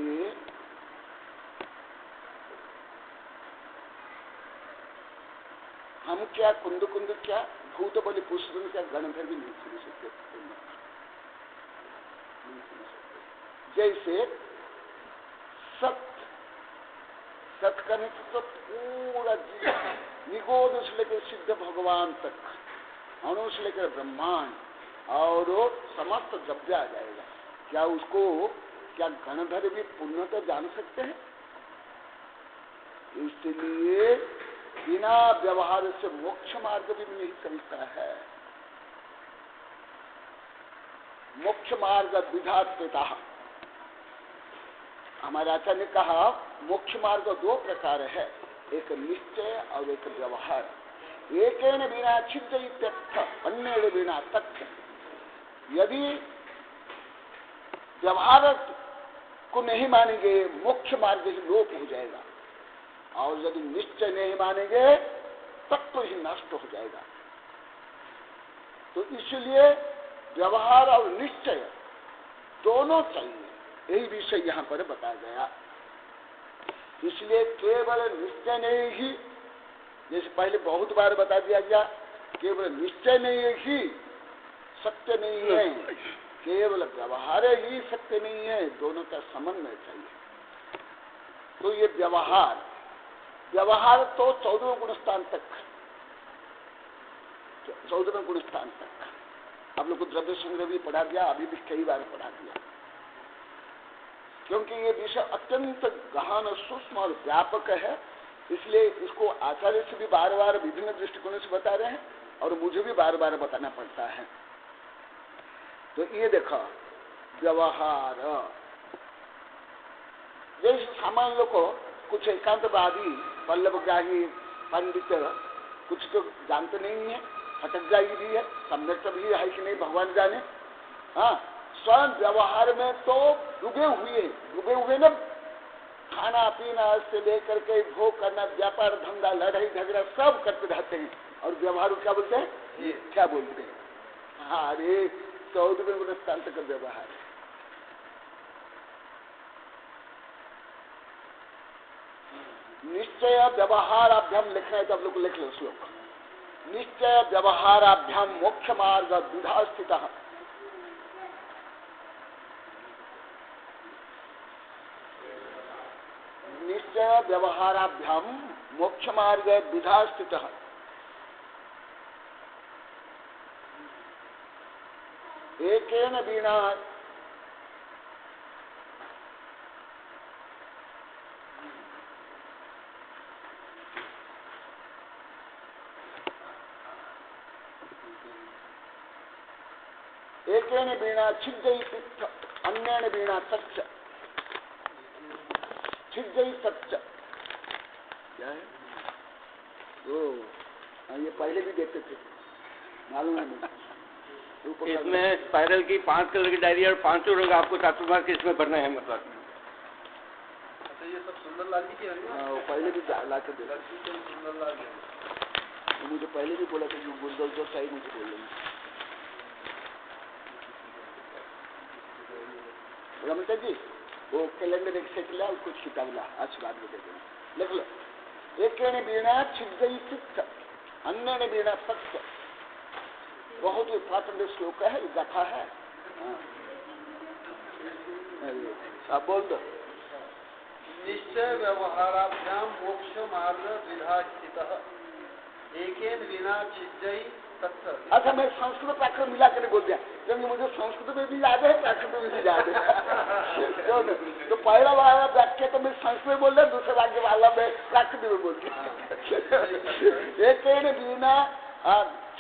हम क्या कुंद क्या भूत बलि पुष्पन क्या गणधर भी नहीं सुन सकते। जैसे सत करने तो पूरा निगोद से लेकर सिद्ध भगवान तक, अणु से लेकर ब्रह्मांड और समस्त जब्जा आ जाएगा। क्या गणधर भी पूर्णतः जान सकते हैं? इसलिए बिना व्यवहार से मोक्ष मार्ग भी नहीं चलता है। मोक्ष मार्ग विधात्ता। हमारे आचार्य ने कहा मोक्ष मार्ग 2 प्रकार है, एक निश्चय और एक व्यवहार। एक बिना छिद्र इत्यर्थ, अन्य बिना तथ्य। यदि व्यवहार को नहीं मानेंगे मोक्ष मार्ग ही लोप हो जाएगा, और यदि निश्चय नहीं मानेंगे तत्व ही नष्ट हो जाएगा। तो इसलिए व्यवहार और निश्चय दोनों चाहिए, यही विषय यहाँ पर बताया गया। इसलिए केवल निश्चय नहीं ही, जैसे पहले बहुत बार बता दिया गया, केवल निश्चय नहीं ही सत्य नहीं है, केवल व्यवहार ही सत्य नहीं है, दोनों का समन्वय चाहिए। तो ये व्यवहार तो 14वें गुणस्थान तक, 14वें गुणस्थान तक आप लोग को द्रव्य संग्रह भी पढ़ा दिया, अभी भी कई बार पढ़ा दिया, क्योंकि ये विषय अत्यंत गहन सूक्ष्म और व्यापक है। इसलिए इसको आचार्य से भी बार बार विभिन्न दृष्टिकोणों से बता रहे हैं और मुझे भी बार बार बताना पड़ता है। तो ये देखो व्यवहार, जैसे सामान्य लोग को कुछ एकांतवादी पल्लवग्राही पंडित कुछ तो जानते नहीं है, फटकग्राही भी है, सम्यक भी है कि नहीं भगवान जाने। हाँ, स्वयं व्यवहार में तो डूबे हुए न, खाना पीना से लेकर के भोग करना, व्यापार धंधा, लड़ाई झगड़ा सब करते रहते हैं, और व्यवहार क्या बोलते हैं? क्या बोलते हैं? हाँ, अरे 14वें गुणस्थान तक व्यवहार। निश्चय व्यवहाराभ्याम लिखना है तो आप लोग लिख लो श्लोक। निश्चय व्यवहाराभ्याम मोक्ष मार्ग द्विधा स्थित। निश्चय व्यवहाराभ्याम मोक्ष मार्ग द्विधा स्थित। एकेन बिना छिद्य अन्येन बिना सच्च, छिद्य सच्च क्या है? ये पहले भी देखते थे, मालूम है मुझे। इसमें स्पाइरल की 5 कलर की डायरी और 5 रंग आपको चातुर्मार्ग इसमें भरना है मतलब। अच्छा, ये सब सुंदरलाल जी की है? वो पहले भी ला के दे, सुंदरलाल तो मुझे पहले भी बोला था कि गुरुदेव जो सही मुझे बोल रमता जी वो कैलेंडर एक सेट ला, कुछ किताब ला, आशीर्वाद में दे देना, लिख लो। एक बीणा छिद्दई चित्त, अन्य बीणा तत्व। बहुत इंपॉर्टेंट श्लोक है, गाथा है। आप बोल दो। निश्चय व्यवहाराभ्याम मोक्ष मार्ग द्विधा स्थितः, एकेन विना छिद्दई तत्व। अच्छा, मैं संस्कृत प्राकृत मिला कर बोल दिया, क्योंकि मुझे संस्कृत में भी याद है, प्राकृत में भी याद है। तो पहला वाला वाक्य तो मैं संस्कृत में बोल रहा, दूसरा वाक्य वाला मैं प्राकृत में बोल दिया। एकेन बिना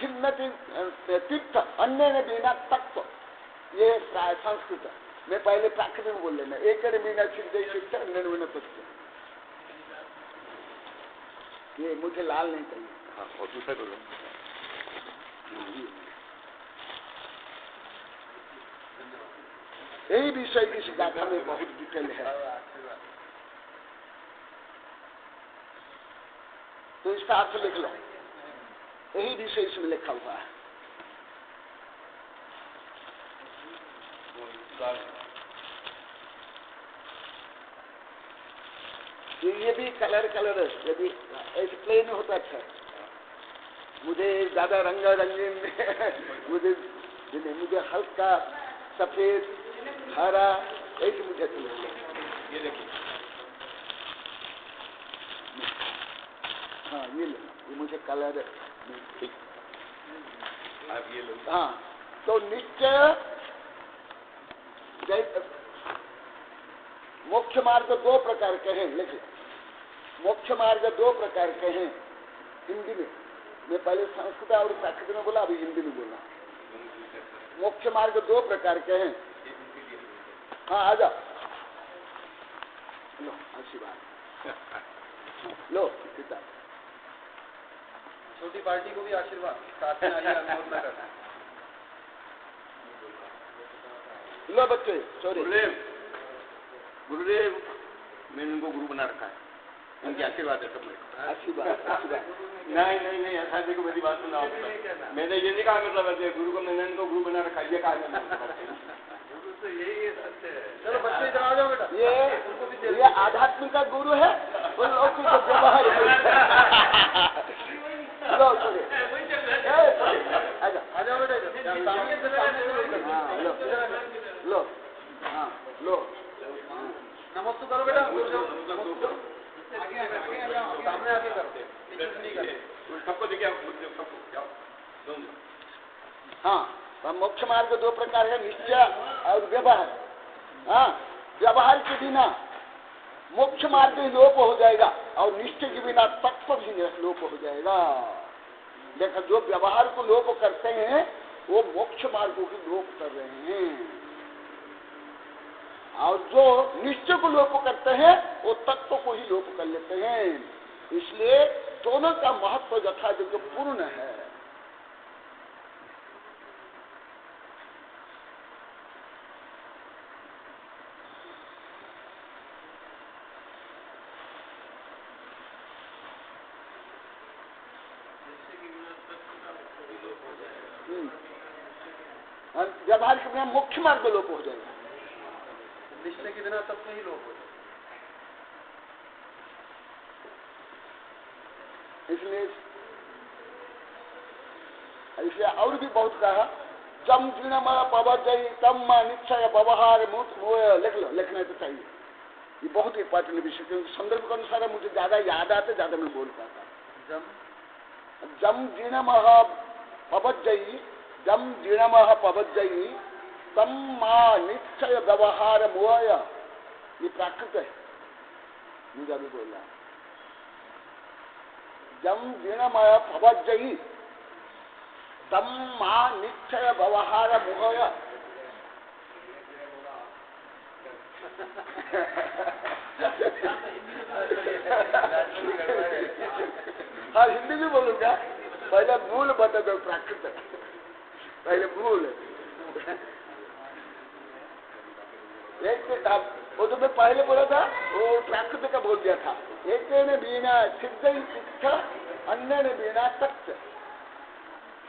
छिन्न तीर्थ, अन्य बिना तत्व, ये संस्कृत। मैं पहले प्राकृत में बोल लेना, एक बिना छिन्न तीर्थ, अन्य बिना तत्व। ये मुझे लाल नहीं चाहिए। हाँ, और दूसरा बोलो। यही विषय इस गाथा में बहुत डिटेल है। तो इसका अर्थ लिख लो, यही विषय इसमें लिखा हुआ है। ये भी कलर यदि ऐसे प्लेन होता अच्छा। मुझे ज्यादा रंग रंगीन मुझे हल्का सफेद हरा ऐसे मुझे अच्छा लगता है। ये देखिए, हाँ ये लो, ये मुझे कलर ठीक, आप ये लो। हाँ, तो निश्चय मोक्ष मार्ग दो प्रकार के हैं, लिख लो। मोक्ष मार्ग दो प्रकार के हैं हिंदी में। मैं पहले संस्कृत और प्राकृत में बोला, अभी हिंदी में बोला। मोक्ष मार्ग दो प्रकार के हैं। हाँ आ जाओ, लो आशीर्वाद लो किताब। छोटी पार्टी को भी आशीर्वाद, साथ में आइए, अनुरोध न करना। लो बच्चे, सॉरी। गुरुदेव मैंने इनको गुरु बना रखा है, उनके आशीर्वाद है सब मेरे। आशीर्वाद नहीं, ऐसा देखो, मेरी बात सुना। मैंने ये नहीं कहा मतलब गुरु को मैंने इनको गुरु बना रखा है, ये कहा मैंने। तो यही सत्य है। चलो बच्चे इधर आ जाओ बेटा। ये आध्यात्मिक का गुरु है, वो लौकिक व्यवहार। लो आ जाओ बेटा, लो हाँ लो, नमस्ते करो बेटा, सामने आके करो, सबको देखिए, सबको। हाँ, मोक्ष मार्ग दो प्रकार है, निश्चय और व्यवहार। हाँ, व्यवहार के बिना मोक्ष मार्ग ही लोप हो जाएगा और निश्चय के बिना तत्व भी लोप हो जाएगा। देखो, जो व्यवहार को लोप करते हैं वो मोक्ष मार्ग को ही लोप कर रहे हैं, और जो निश्चय को लोप करते हैं वो तत्व को ही लोप कर लेते हैं। इसलिए दोनों का महत्व यथायोग्य पूर्ण है। व्यवहार के बिना मोक्ष मार्ग लोप हो जाएगा, निश्चय के बिना तत्व ही लोप हो जाएगा। इसलिए और भी बहुत कहा, जम जीर्णम पवजयी तम निश्चय व्यवहार मूत मोय। लिख लो, लिखना तो चाहिए, ये बहुत इंपॉर्टेंट विषय, क्योंकि संदर्भ के अनुसार मुझे ज्यादा याद आते, ज्यादा मैं बोल पाता। जम जीर्णम पवजयी, जम जीर्णम पवजयी तम निश्चय व्यवहार मोय। ये प्राकृत है, मुझे अभी बोल रहा है। जम जीर्णम पवजयी तम निश्चय व्यवहार मोय। हाँ, हिंदी में बोलूंगा, पहले मूल बता दो, प्राकृत पहले मूल। एक वो तो मैं पहले बोला था, वो प्राकृत का बोल दिया था। एक ने बीना सिद्ध शिक्षा, अन्य ने बीना तत्व।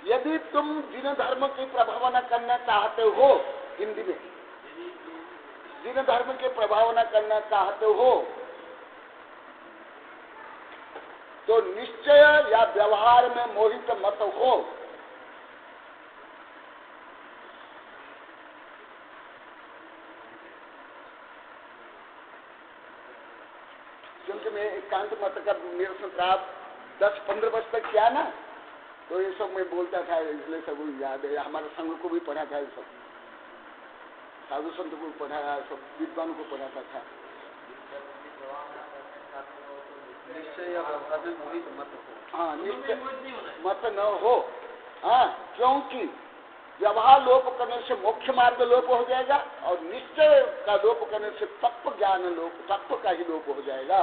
यदि तुम जिन धर्म की प्रभावना करना चाहते हो, हिंदी में, जिन धर्म के प्रभाव न करना चाहते हो तो निश्चय या व्यवहार में मोहित मत हो। क्योंकि मैं एकांत मत का निरसन प्राप्त 10-15 वर्ष तक किया ना, तो ये सब मैं बोलता था, इसलिए सब याद है। हमारे संघ को भी पढ़ा था, ये सब साधु संत को पढ़ाया, सब विद्वान को पढ़ाता था। हाँ, निश्चय मत न हो। हाँ, क्योंकि व्यवहार लोप करने से मोक्ष मार्ग लोप हो जाएगा और निश्चय का लोप करने से तत्व ज्ञान लोप, तत्व का ही लोप हो जाएगा।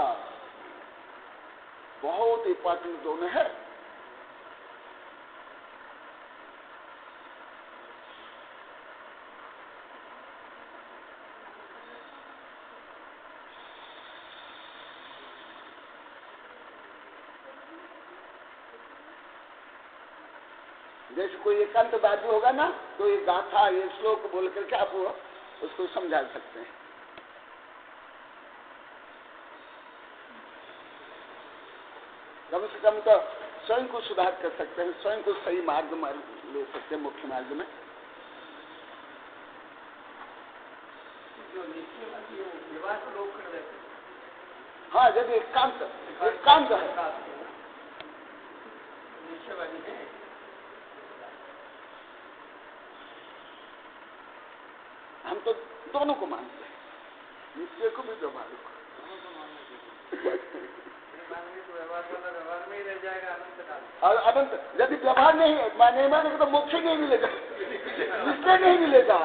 बहुत इंपॉर्टेंट दोनों है। जैसे कोई एकांतवादी होगा ना, तो ये गाथा, ये श्लोक बोल करके आप उसको समझा सकते हैं। कम से कम तो स्वयं को सुधार कर सकते हैं, स्वयं को सही मार्ग में ले सकते हैं, मुख्य मार्ग में। हाँ, यदि एकांत है, हम तो दोनों को मानते हैं, निश्चय को भी व्यवहार को। और अनंत यदि व्यवहार नहीं है, नहीं मानेगा तो मोक्ष नहीं मिलेगा, निश्चय नहीं मिलेगा।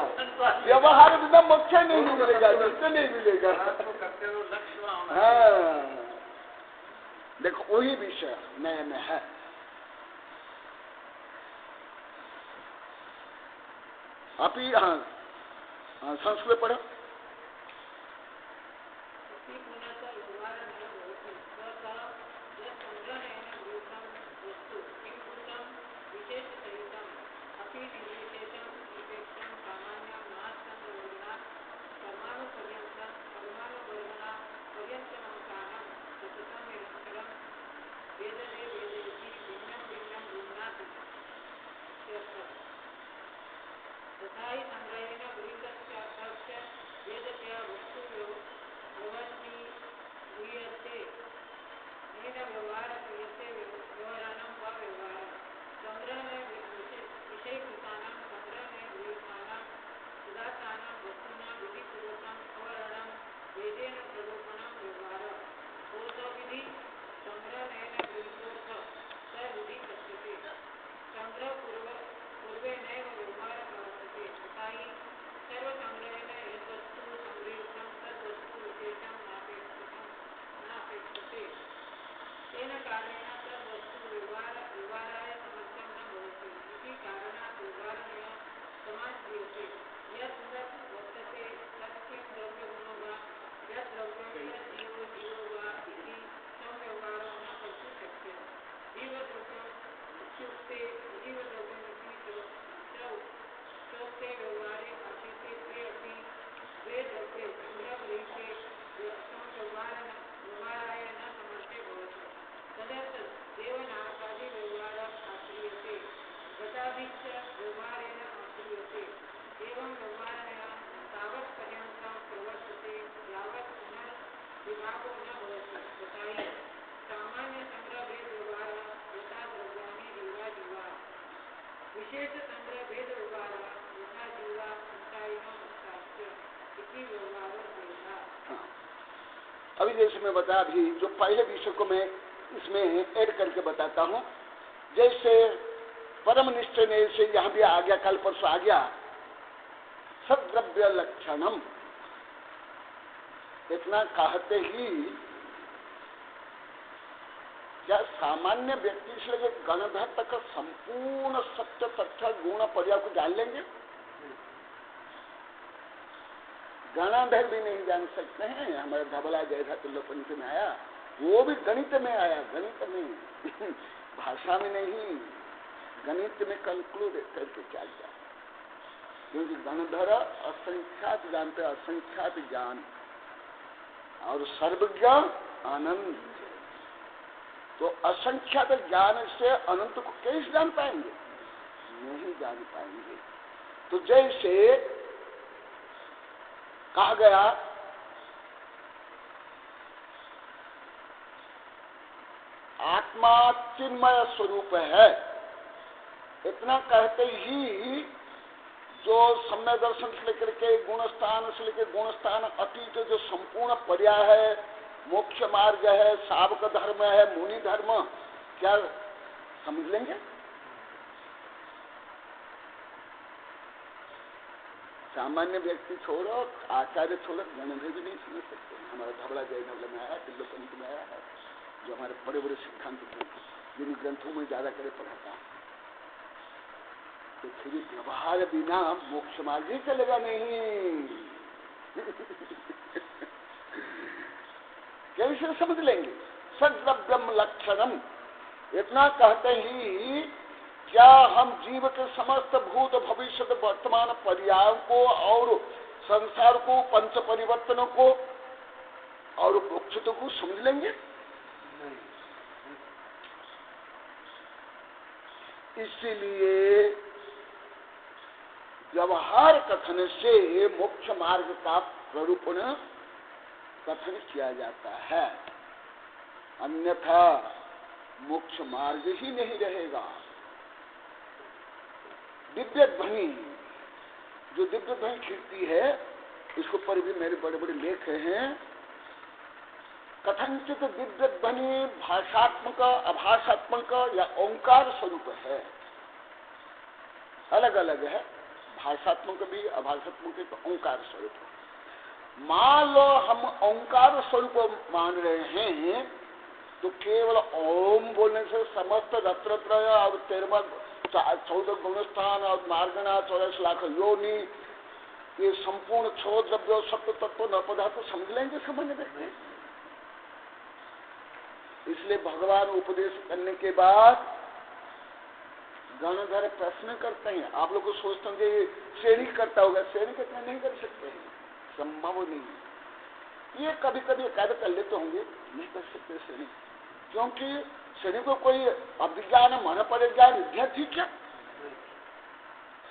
व्यवहार बिना मोक्ष नहीं मिलेगा, निश्चय नहीं मिलेगा। हाँ, देखो वही विषय नए में है। आप ही हाँ संस्कृत पढ़ो। अभी जैसे मैं बताया, अभी जो पहले विषय को मैं इसमें ऐड करके बताता हूँ। जैसे परम निश्चय ने से यहाँ भी आ गया, कल परसों आ गया, सद्द्रव्य लक्षणम, इतना कहते ही क्या सामान्य व्यक्ति से लेकर गणधर तक संपूर्ण सत्य तथ्य गुण पर्याय को जान लेंगे? गणाधर भी नहीं जान सकते हैं। हमारे धबला जैसा तुल्यपंथ में आया, वो भी गणित में आया, गणित में भाषा में नहीं, गणित में कंक्लूड करके क्या गया। क्योंकि गणधर असंख्यात जानते, असंख्यात ज्ञान, और सर्वज्ञ आनंद। तो असंख्यात ज्ञान से अनंत को कैसे जान पाएंगे? नहीं जान पाएंगे। तो जैसे कहा गया आत्मा चिन्मय स्वरूप है, इतना कहते ही जो सम्य दर्शन से लेकर के गुणस्थान से लेकर गुणस्थान अतीत जो संपूर्ण पर्याय है, मोक्ष मार्ग है, सावक धर्म है, मुनि धर्म, क्या समझ लेंगे? सामान्य व्यक्ति छोड़ो, आचार्य छोड़ो, गणधर भी नहीं समझ सकते। हमारा धबला जय धबला में आया, तिल्लोपंत में आया है, जो हमारे बड़े बड़े सिद्धांत जिन ग्रंथों में ज्यादा करे पढ़ाता है। तो फिर व्यवहार बिना मोक्ष मार्ग ही चलेगा नहीं। कैसे समझ लेंगे? सद्रव्यम लक्षणम, इतना कहते ही क्या हम जीव के समस्त भूत भविष्य वर्तमान पर्यायों को और संसार को, पंच परिवर्तनों को और मोक्ष को समझ लेंगे? इसीलिए व्यवहार कथन से मोक्ष मार्ग का प्ररूपण कथन किया जाता है, अन्यथा मोक्ष मार्ग ही नहीं रहेगा। दिव्य ध्वनि, जो दिव्य ध्वनि खिलती है, इसके ऊपर भी मेरे बड़े बड़े लेख हैं। कथनचित दिव्य ध्वनि भाषात्मक, अभाषात्मक या ओंकार स्वरूप है, अलग अलग है। भाषात्मक भी, अभाषात्मक भी, तो ओंकार स्वरूप। मान लो हम ओंकार स्वरूप मान रहे हैं, तो केवल ओम बोलने से समस्त रत्रत्रय और 14 गुणस्थान और मार्गणा 84 लाख योनि, ये संपूर्ण क्षो द्रव्य सत्य तत्व न पदार्थ समझ लेंगे? समझ में। इसलिए भगवान उपदेश करने के बाद गणधर प्रश्न करते हैं। आप लोग को सोचते होंगे श्रेणी करता होगा, श्रेणी कितना नहीं कर सकते हैं, संभव नहीं। ये कभी कभी एकाद कर लेते होंगे, नहीं कर सकते श्रेणी, क्योंकि श्रेणी को कोई अभिज्ञान, मन परिज्ञान, विद्यार्थी क्या,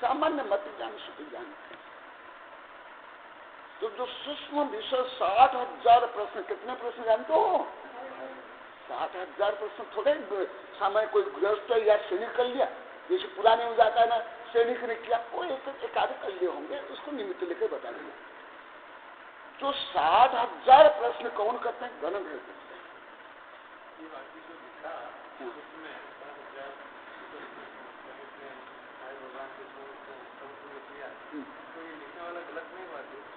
सामान्य मत ज्ञान, शुद्ध ज्ञान। तो जो सूक्ष्म विषय 60,000 प्रश्न, कितने प्रश्न जानते हो? 60,000 प्रश्न थोड़े सामान्य कोई गृहस्थ या श्रेणी कर लिया, जैसे पुराने में जाता है ना, श्रेणी ने किया, वो एक आधे कर लिए होंगे, उसको निमित्त लेकर बता देंगे। जो 60,000 प्रश्न कौन करते हैं? गणधर करते हैं।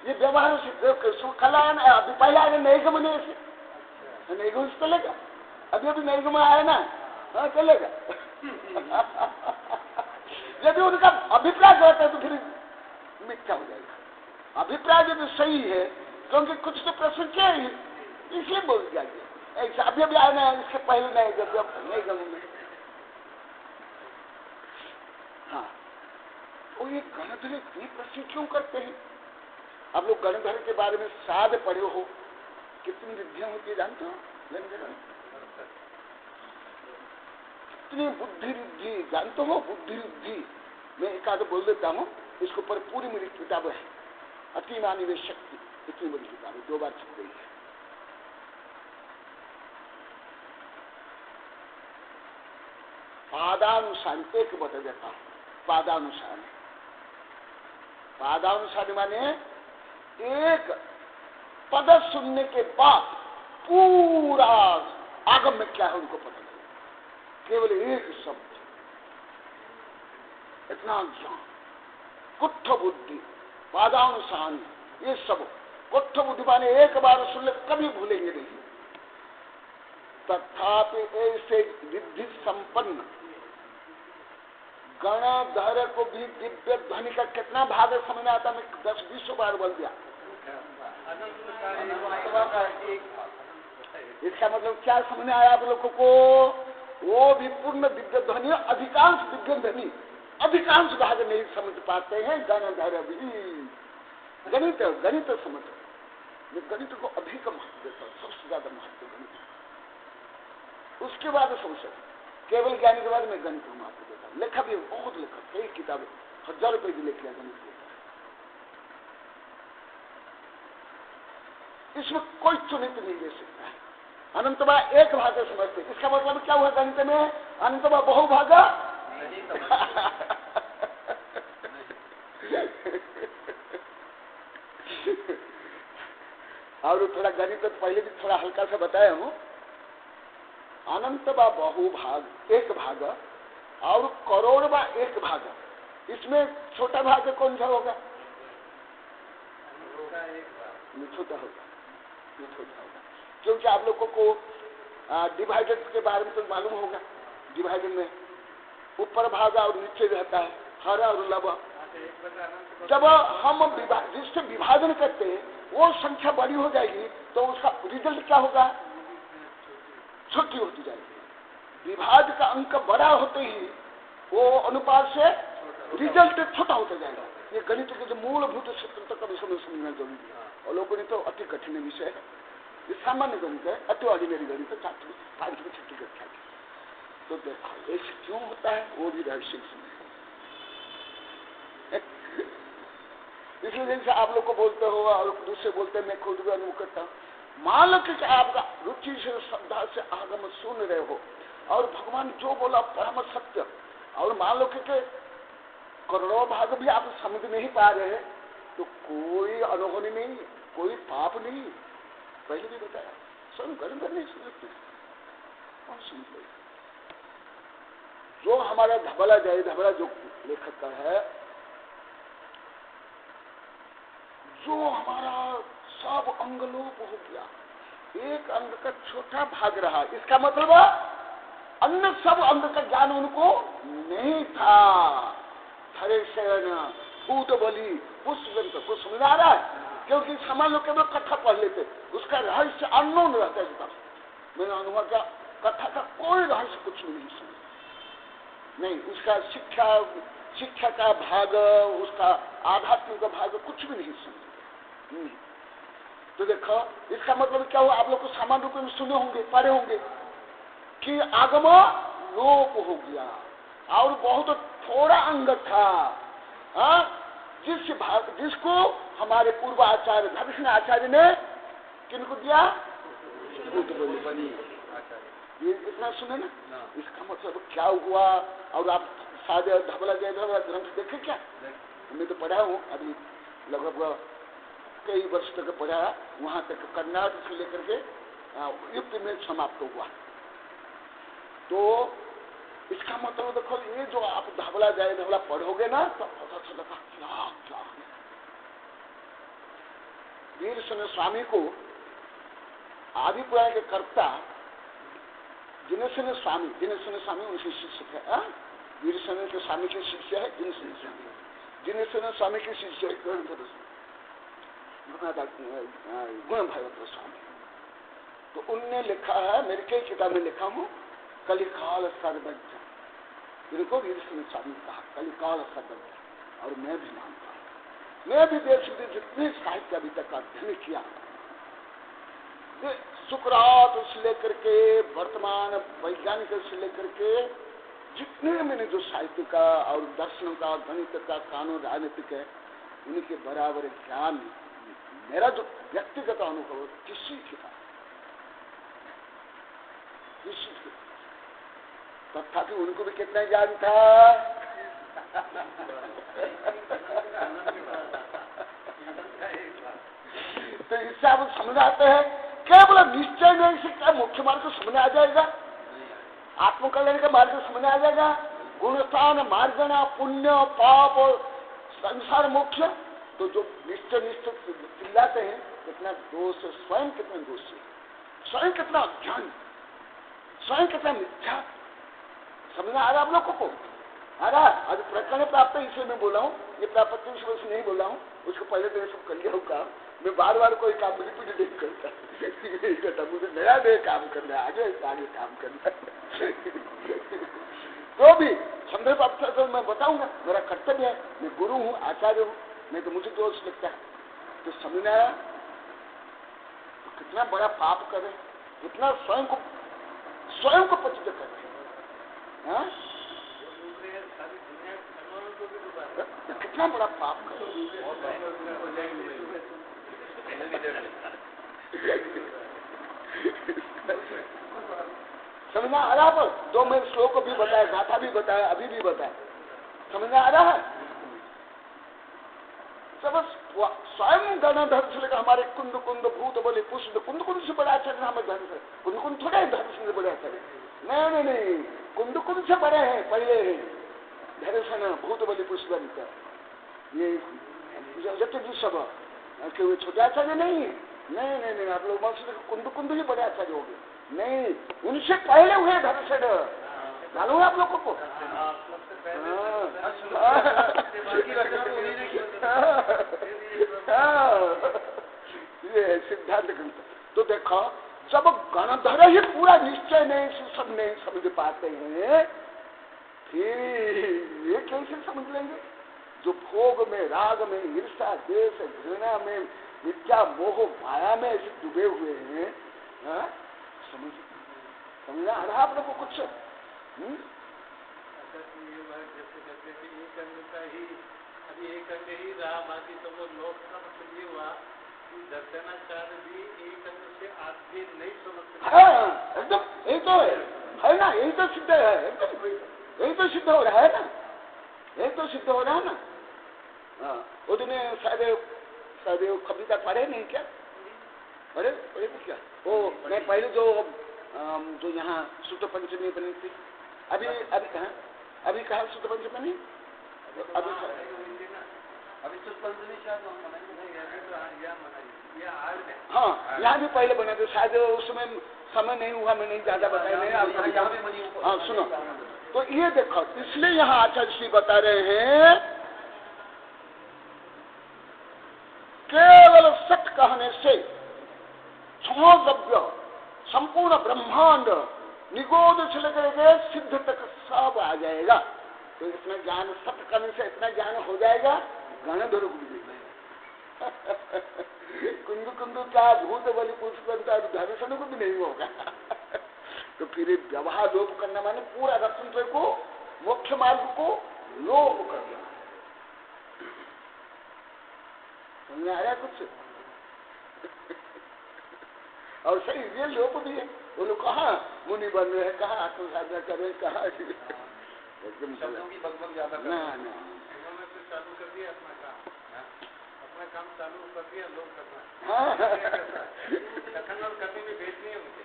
ये व्यवहार से कला है ना, अभी पहले आगे नहीं गमने से नहीं घुस चलेगा, अभी नहीं घुमा आया ना, हाँ चलेगा। यदि उनका अभिप्राय रहता है तो फिर मिथ्या हो जाएगा। अभिप्राय यदि सही है, क्योंकि कुछ तो प्रश्न किया ही, इसलिए बोल जाएंगे ऐसा। अभी आया ना, इसके पहले नहीं, जब नहीं गमने। हाँ, वो ये गणधर इतने प्रश्न क्यों करते हैं? आप लोग गणधर के बारे में साध पढ़े हो, कितनी रिद्धियां होती है जानते हो? कितनी बुद्धि रिद्धि जानते हो? बुद्धि रिद्धि मैं एक आध बोल देता हूँ, इसके ऊपर पूरी मेरी किताब है, अतिमानी व शक्ति, इतनी बड़ी किताब है, 2 बार छप गई है। पादानुसार एक बता देता हूँ। पादानुसार, पादानुसार माने एक पद सुनने के बाद पूरा आगम में क्या है उनको पता चले, केवल एक शब्द, इतना ज्ञान। कुट्ठ बुद्धि, पादानुसार, ये सब कुट्ठ बुद्धि माने एक बार सुन ले कभी भूलेंगे नहीं। तथापि ऐसे विधि संपन्न गणधर को भी दिव्य ध्वनि का कितना भाग समझ में आता? मैं 10-20 बार बोल दिया। इसका मतलब क्या समझ में आया आप लोगों को? वो भी पूर्ण दिव्य ध्वनि, अधिकांश दिव्य ध्वनि अधिकांश भाग नहीं समझ पाते हैं। गणधर भी गणित गणित समझ, गणित को अधिक महत्व देता है, सबसे ज्यादा महत्व गणित। उसके बाद संशय, केवल ज्ञान के बाद में गणित को महत्व देता है। लेखा भी बहुत लेखा, कई किताबें 1000 रुपए की लिख लिया गणित के। इसमें कोई चुनित नहीं ले सकता है। अनंतवा एक भाग समझते, इसका मतलब क्या हुआ गणित में? अनंतवा बहुभागा और थोड़ा गणित तो पहले भी थोड़ा हल्का सा बताया हूं। अनंत व बहुभाग एक भाग और करोड़ व एक भाग, इसमें छोटा भाग कौन सा होगा? छोटा होगा, छोटा होगा, क्योंकि आप लोगों को डिवाइडेड के बारे में तो मालूम होगा। डिवाइडेड में ऊपर भाग और नीचे रहता है, हर और लब। जब हम जिससे विभाजन करते हैं वो संख्या बड़ी हो जाएगी तो उसका रिजल्ट क्या होगा? छोटी होती जाएगी। विभाज्य का अंक बड़ा होते ही वो अनुपात से रिजल्ट छोटा होता जाएगा। ये गणित के जो मूलभूत सूत्र तक समझना जरूरी है। और लोगों ने तो अति कठिन विषय है, ये सामान्य गणित है, अति ऑर्डिनरी गणित है, 5वीं 6वीं कक्षा की। तो देखो ऐसे क्यों होता है, वो भी रहस्य इसलिए जैसे आप लोग को बोलते हो और दूसरे बोलते हैं, मैं खुद भी अनुभव करता हूँ। मान लो कि आपका रुचि से श्रद्धा से आगम सुन रहे हो और भगवान जो बोला परम सत्य, और मान लो कि करोड़ों भाग भी आप समझ नहीं पा रहे हैं, तो कोई अनहोनी नहीं, कोई पाप नहीं। पहले भी बताया, स्वयं गर्म नहीं समझते कौन समझ लो। जो हमारा धबला जाए, धबला जो लेखक का है, जो हमारा सब अंग लोप हो गया, एक अंग का छोटा भाग रहा, इसका मतलब अन्य सब अंग का ज्ञान उनको नहीं था। हरे शरण भूत बलि पुष्प को समझ आ रहा है, क्योंकि सामान्य लोग केवल कथा पढ़ लेते, उसका रहस्य अननोन रहता है। मैंने अनुभव किया, कथा का कोई रहस्य कुछ नहीं समझ, नहीं उसका शिक्षा का भाग, उसका आध्यात्मिक का भाग कुछ भी नहीं समझ। तो देखो इसका मतलब क्या हुआ? आप लोग को सामान्य रूप में सुने होंगे, पढ़े होंगे कि आगम लोप हो गया और बहुत थोड़ा अंग था, जिसको हमारे पूर्व आचार्य धर्षण आचार्य ने किनको दिया? ये इतना सुने ना, इसका मतलब क्या हुआ? और आप सादे धबला जय धबला ग्रंथ देखे क्या? मैं तो पढ़ा हूँ, अभी लगभग कई वर्ष तक पढ़ा, वहां तक कर्नाटक से लेकर के युक्त में समाप्त हुआ। तो इसका मतलब देखो, ये जो आप धबला जाए धबला पढ़ोगे ना तो पता चलेगा क्या। वीर सेन स्वामी को आदि पुराण के कर्ता जिनेश्वर स्वामी उनके शिष्य थे। वीर सेन के स्वामी के शिष्य है जिनेश्वर स्वामी के शिष्य है गुण भागवत स्वामी। तो उनने लिखा है, मेरी कई किताब में लिखा हूँ, कलिकाल सर्वज्ञ, इनको वीर सेन स्वामी कहा कलिकाल सर्वज्ञ। और मैं भी मानता हूँ, मैं भी देश विदेश जितने साहित्य अभी तक अध्ययन किया, सुकरात से लेकर के वर्तमान वैज्ञानिक से लेकर के जितने मैंने जो साहित्य का और दर्शन का, गणित का, कानून, राजनीतिक है, उनके बराबर ज्ञान मेरा जो व्यक्तिगत अनुभव किसी के तथापि उनको भी कितना ज्ञान था। तो इससे आप समझ आते हैं, केवल निश्चय नहीं से क्या मुख्य मार्ग को समझ आ जाएगा? आत्मकल्याण का मार्ग समझ आ जाएगा? गुणस्थान, मार्गना, पुण्य, पाप और संसार मोक्ष। तो जो निश्चय चिल्लाते हैं, कितना दोष, स्वयं कितना दोषी, स्वयं कितना अज्ञान, स्वयं कितना मिथ्या। समझना आ रहा आप लोगों को? आ रहा? आज प्रकरण प्राप्त इसलिए मैं बोला हूँ, ये प्राप्त विषय से नहीं बोला हूँ, उसको पहले तो ये सब कर लिया हूँ काम। मैं बार कोई काम रिपीट नहीं करता, मुझे नया काम करना है, आगे काम करना है। तो भी संदेह प्राप्त तो मैं बताऊंगा, मेरा कर्तव्य है, मैं गुरु हूँ, आचार्य हूँ, नहीं तो मुझे दोष लगता है। तो समझ में आया? तो कितना बड़ा पाप करे, कितना स्वयं को पतित करे। हाँ? कितना बड़ा पाप करे। समझना आ रहा? पर तो मैं श्लोक भी बताया, गाथा भी बताया, अभी भी बताया, समझना आ रहा है? सब स्वयं गणधर से लेकर हमारे कुंद कुंद भूत बलि पुष्ट, कुंद कुंद से बड़ा आचार्य हमारे धर्म से, कुंद कुंद थोड़े धर्म से बड़े आचार्य, नहीं नहीं नहीं, कुंद कुंद से बड़े हैं पहले धर्षण भूत बलि पुष्ट ये जब सब कि छोटे आचार्य नहीं है। नहीं नहीं नहीं, आप लोग कुंद कुंद ही बड़े आचार्य हो गए। नहीं, उनसे पहले हुए धर्षण, मालूम है आप लोगों को? ये सिद्धांत ग्रंथ। तो देखो, जब गणधर ही पूरा निश्चय नहीं सब नहीं समझ पाते हैं, फिर ये कैसे समझ लेंगे? जो भोग में, राग में, ईर्ष्या, द्वेष, घृणा में, मिथ्या मोह माया में ऐसे डूबे हुए हैं, समझना आ रहा आप लोगों को कुछ? एक अंग ही रहा, बाकी तो वो लोक का मतलब ये हुआ कि दर्शनाचार्य भी एक अंग से आगे नहीं समझते। हाँ, एकदम यही तो है ना, यही तो सिद्ध है, एकदम यही तो सिद्ध हो रहा है ना, यही तो सिद्ध हो रहा है ना। हाँ, वो दिन शायद कविता पढ़े नहीं क्या? पढ़े क्या? वो मैं पहले जो यहाँ सूत्र पंचमी बनी थी, अभी कहा सूत्र पंचमी? अभी तो पंचमी शायद हाँ, यहाँ भी पहले बने थे, शायद उसमें समय नहीं हुआ, मैं नहीं ज्यादा बताया नहीं। हाँ सुनो, तो ये देखो, इसलिए यहाँ आचार्य श्री बता रहे हैं, केवल सत्य कहने से क्षमोद्रव्य संपूर्ण ब्रह्मांड निगोद से लेकर सिद्ध तक सब आ जाएगा। तो इतना ज्ञान सत्य करने से इतना ज्ञान हो जाएगा, गणधर को भी कुंदु कुंदु क्या भूत बलि पुष्प धर्षण को भी नहीं होगा। तो फिर व्यवहार लोप करना माने पूरा रत्न को, मोक्ष मार्ग को लोप करना। समझ आया कुछ? और सही ये लोप भी है। वो लोग कहाँ मुनि बन रहे हैं, कहाँ आत्म साधना कर रहे हैं, कहाँ एकदम ज्यादा ना चालू कर दिया अपना काम चालू कर दिया, लोग करना कथन और करने में भेज नहीं है मुझे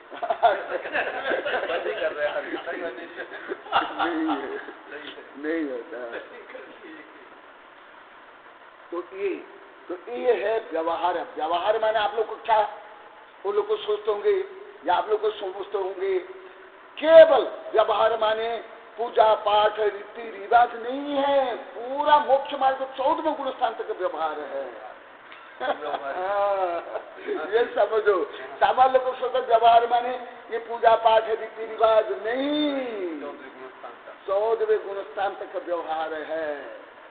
कर रहे हैं नहीं होता। तो ये है व्यवहार। व्यवहार माने आप लोग को क्या, वो लोग को सोचते होंगे या आप लोग को समझते होंगे, केवल व्यवहार माने पूजा पाठ रीति रिवाज नहीं है, पूरा मोक्ष मार्ग 14वें गुण स्थान तक व्यवहार है। ये समझो, सामान्य लोग को सोचते व्यवहार माने ये पूजा पाठ रीति रिवाज नहीं, 14वें गुण स्थान तक व्यवहार है।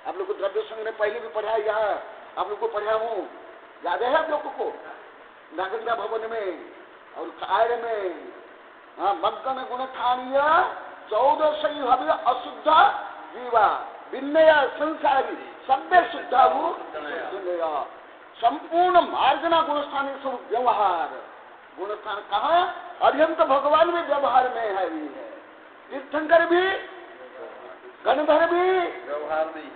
आप लोग को द्रव्य संग्रह पहले भी पढ़ा, यहाँ आप लोग को पढ़ा हूँ, याद है आप लोगों को? नागरिका भवन में और कार्य में, हाँ, मग्न गुण खानीय 14 हवि अशुद्ध जीवा विनय संसारी सभ्य शुद्धा विनय संपूर्ण मार्जना गुणस्थान स्वरूप व्यवहार। गुणस्थान कहाँ? अध्यंत भगवान भी व्यवहार में है, भी है, तीर्थंकर भी, गणधर भी व्यवहार नहीं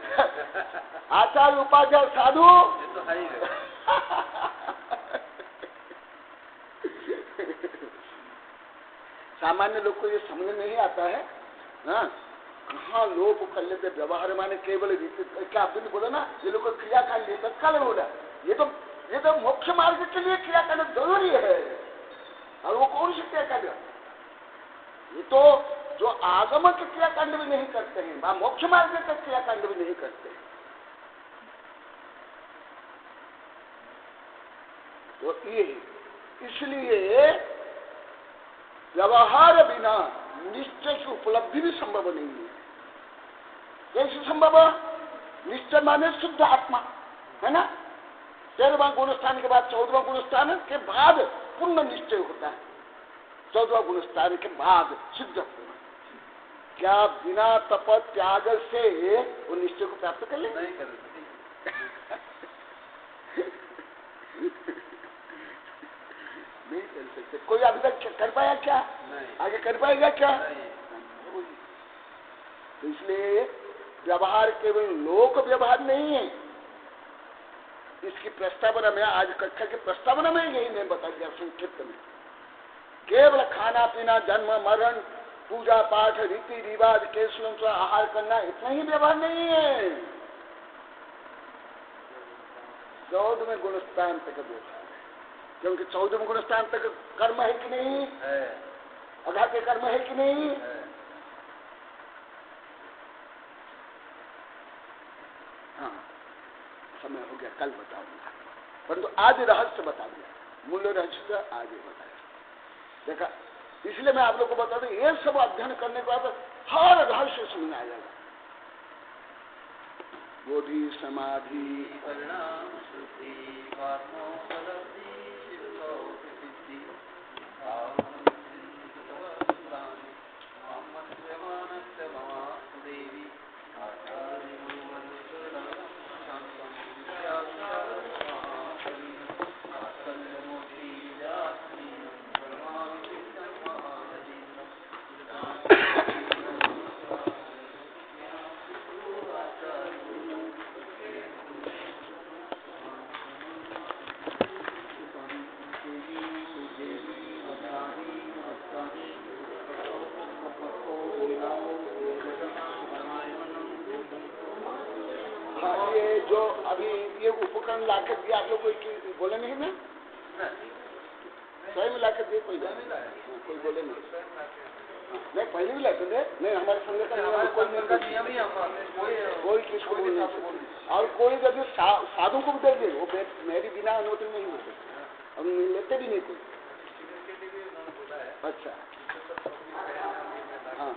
आचार्य उपाचार्य साधु ये तो है ही सामान्य लोग को ये समझ नहीं आता है। हाँ, कहाँ लोग कर लेते व्यवहार माने केवल क्या आपने बोला ना, ये लोग क्रिया कांड तत्काल बोला, ये तो मोक्ष मार्ग के लिए क्रिया कांड जरूरी है। और वो कौन सी क्रिया कांड? ये तो जो आगम के क्रियाकांड भी नहीं करते हैं, मोक्ष मार्ग के क्रियाकांड भी नहीं करते। तो ये इसलिए व्यवहार बिना निश्चय की उपलब्धि भी संभव नहीं है। कैसे संभव? निश्चय माने शुद्ध आत्मा है ना। 13वां गुणस्थान के बाद 14वां गुणस्थान के बाद पूर्ण निश्चय होता है। 14वां गुणस्थान के बाद सिद्ध। क्या बिना तप त्याग से वो निश्चय को प्राप्त कर ले? नहीं कर सकते। नहीं कर सकते। कोई अभी तक कर पाया क्या? नहीं। आगे कर पाएगा क्या? नहीं। तो इसलिए व्यवहार केवल लोक व्यवहार नहीं है। इसकी प्रस्तावना में आज कक्षा की प्रस्तावना में यही नहीं बता दिया संक्षिप्त में। केवल खाना पीना, जन्म मरण, पूजा पाठ, रीति रिवाज, केसलों से आहार करना, इतना ही व्यवहार नहीं है। 14वें गुणस्थान तक व्यवहार है, क्योंकि 14वें गुणस्थान तक कर्म है कि नहीं है? अघाते कर्म है कि नहीं है? हाँ, समय हो गया, कल बताऊंगा, परंतु आज रहस्य बता दिया। मूल्य रहस्य तो आज ही बताया। देखा, इसलिए मैं आप लोग को बता दूं, ये सब अध्ययन करने के बाद हर रहस्य समझ आ जाएगा। बोधि, समाधि, परिणाम, शुद्धि, आत्मोपलब्धि, सिद्धि, देवी जो अभी ये उपकरण लाकर दिया आप लोग कोई बोले नहीं ना? स्वयं लाकर दिए कोई बोले नहीं? नहीं, पहले भी लाते थे। नहीं, हमारे संघ का नियम कोई किसको बोल नहीं सकते। और कोई यदि साधु को भी दे दे, वो मेरी बिना अनुमति नहीं होते, और लेते भी नहीं कोई। अच्छा, हाँ,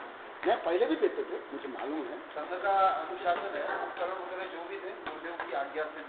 मैं पहले भी देते थे, मुझे मालूम है। संघ का अनुशासन है, उपकरण वगैरह जो भी थे गुरुदेव की आज्ञा से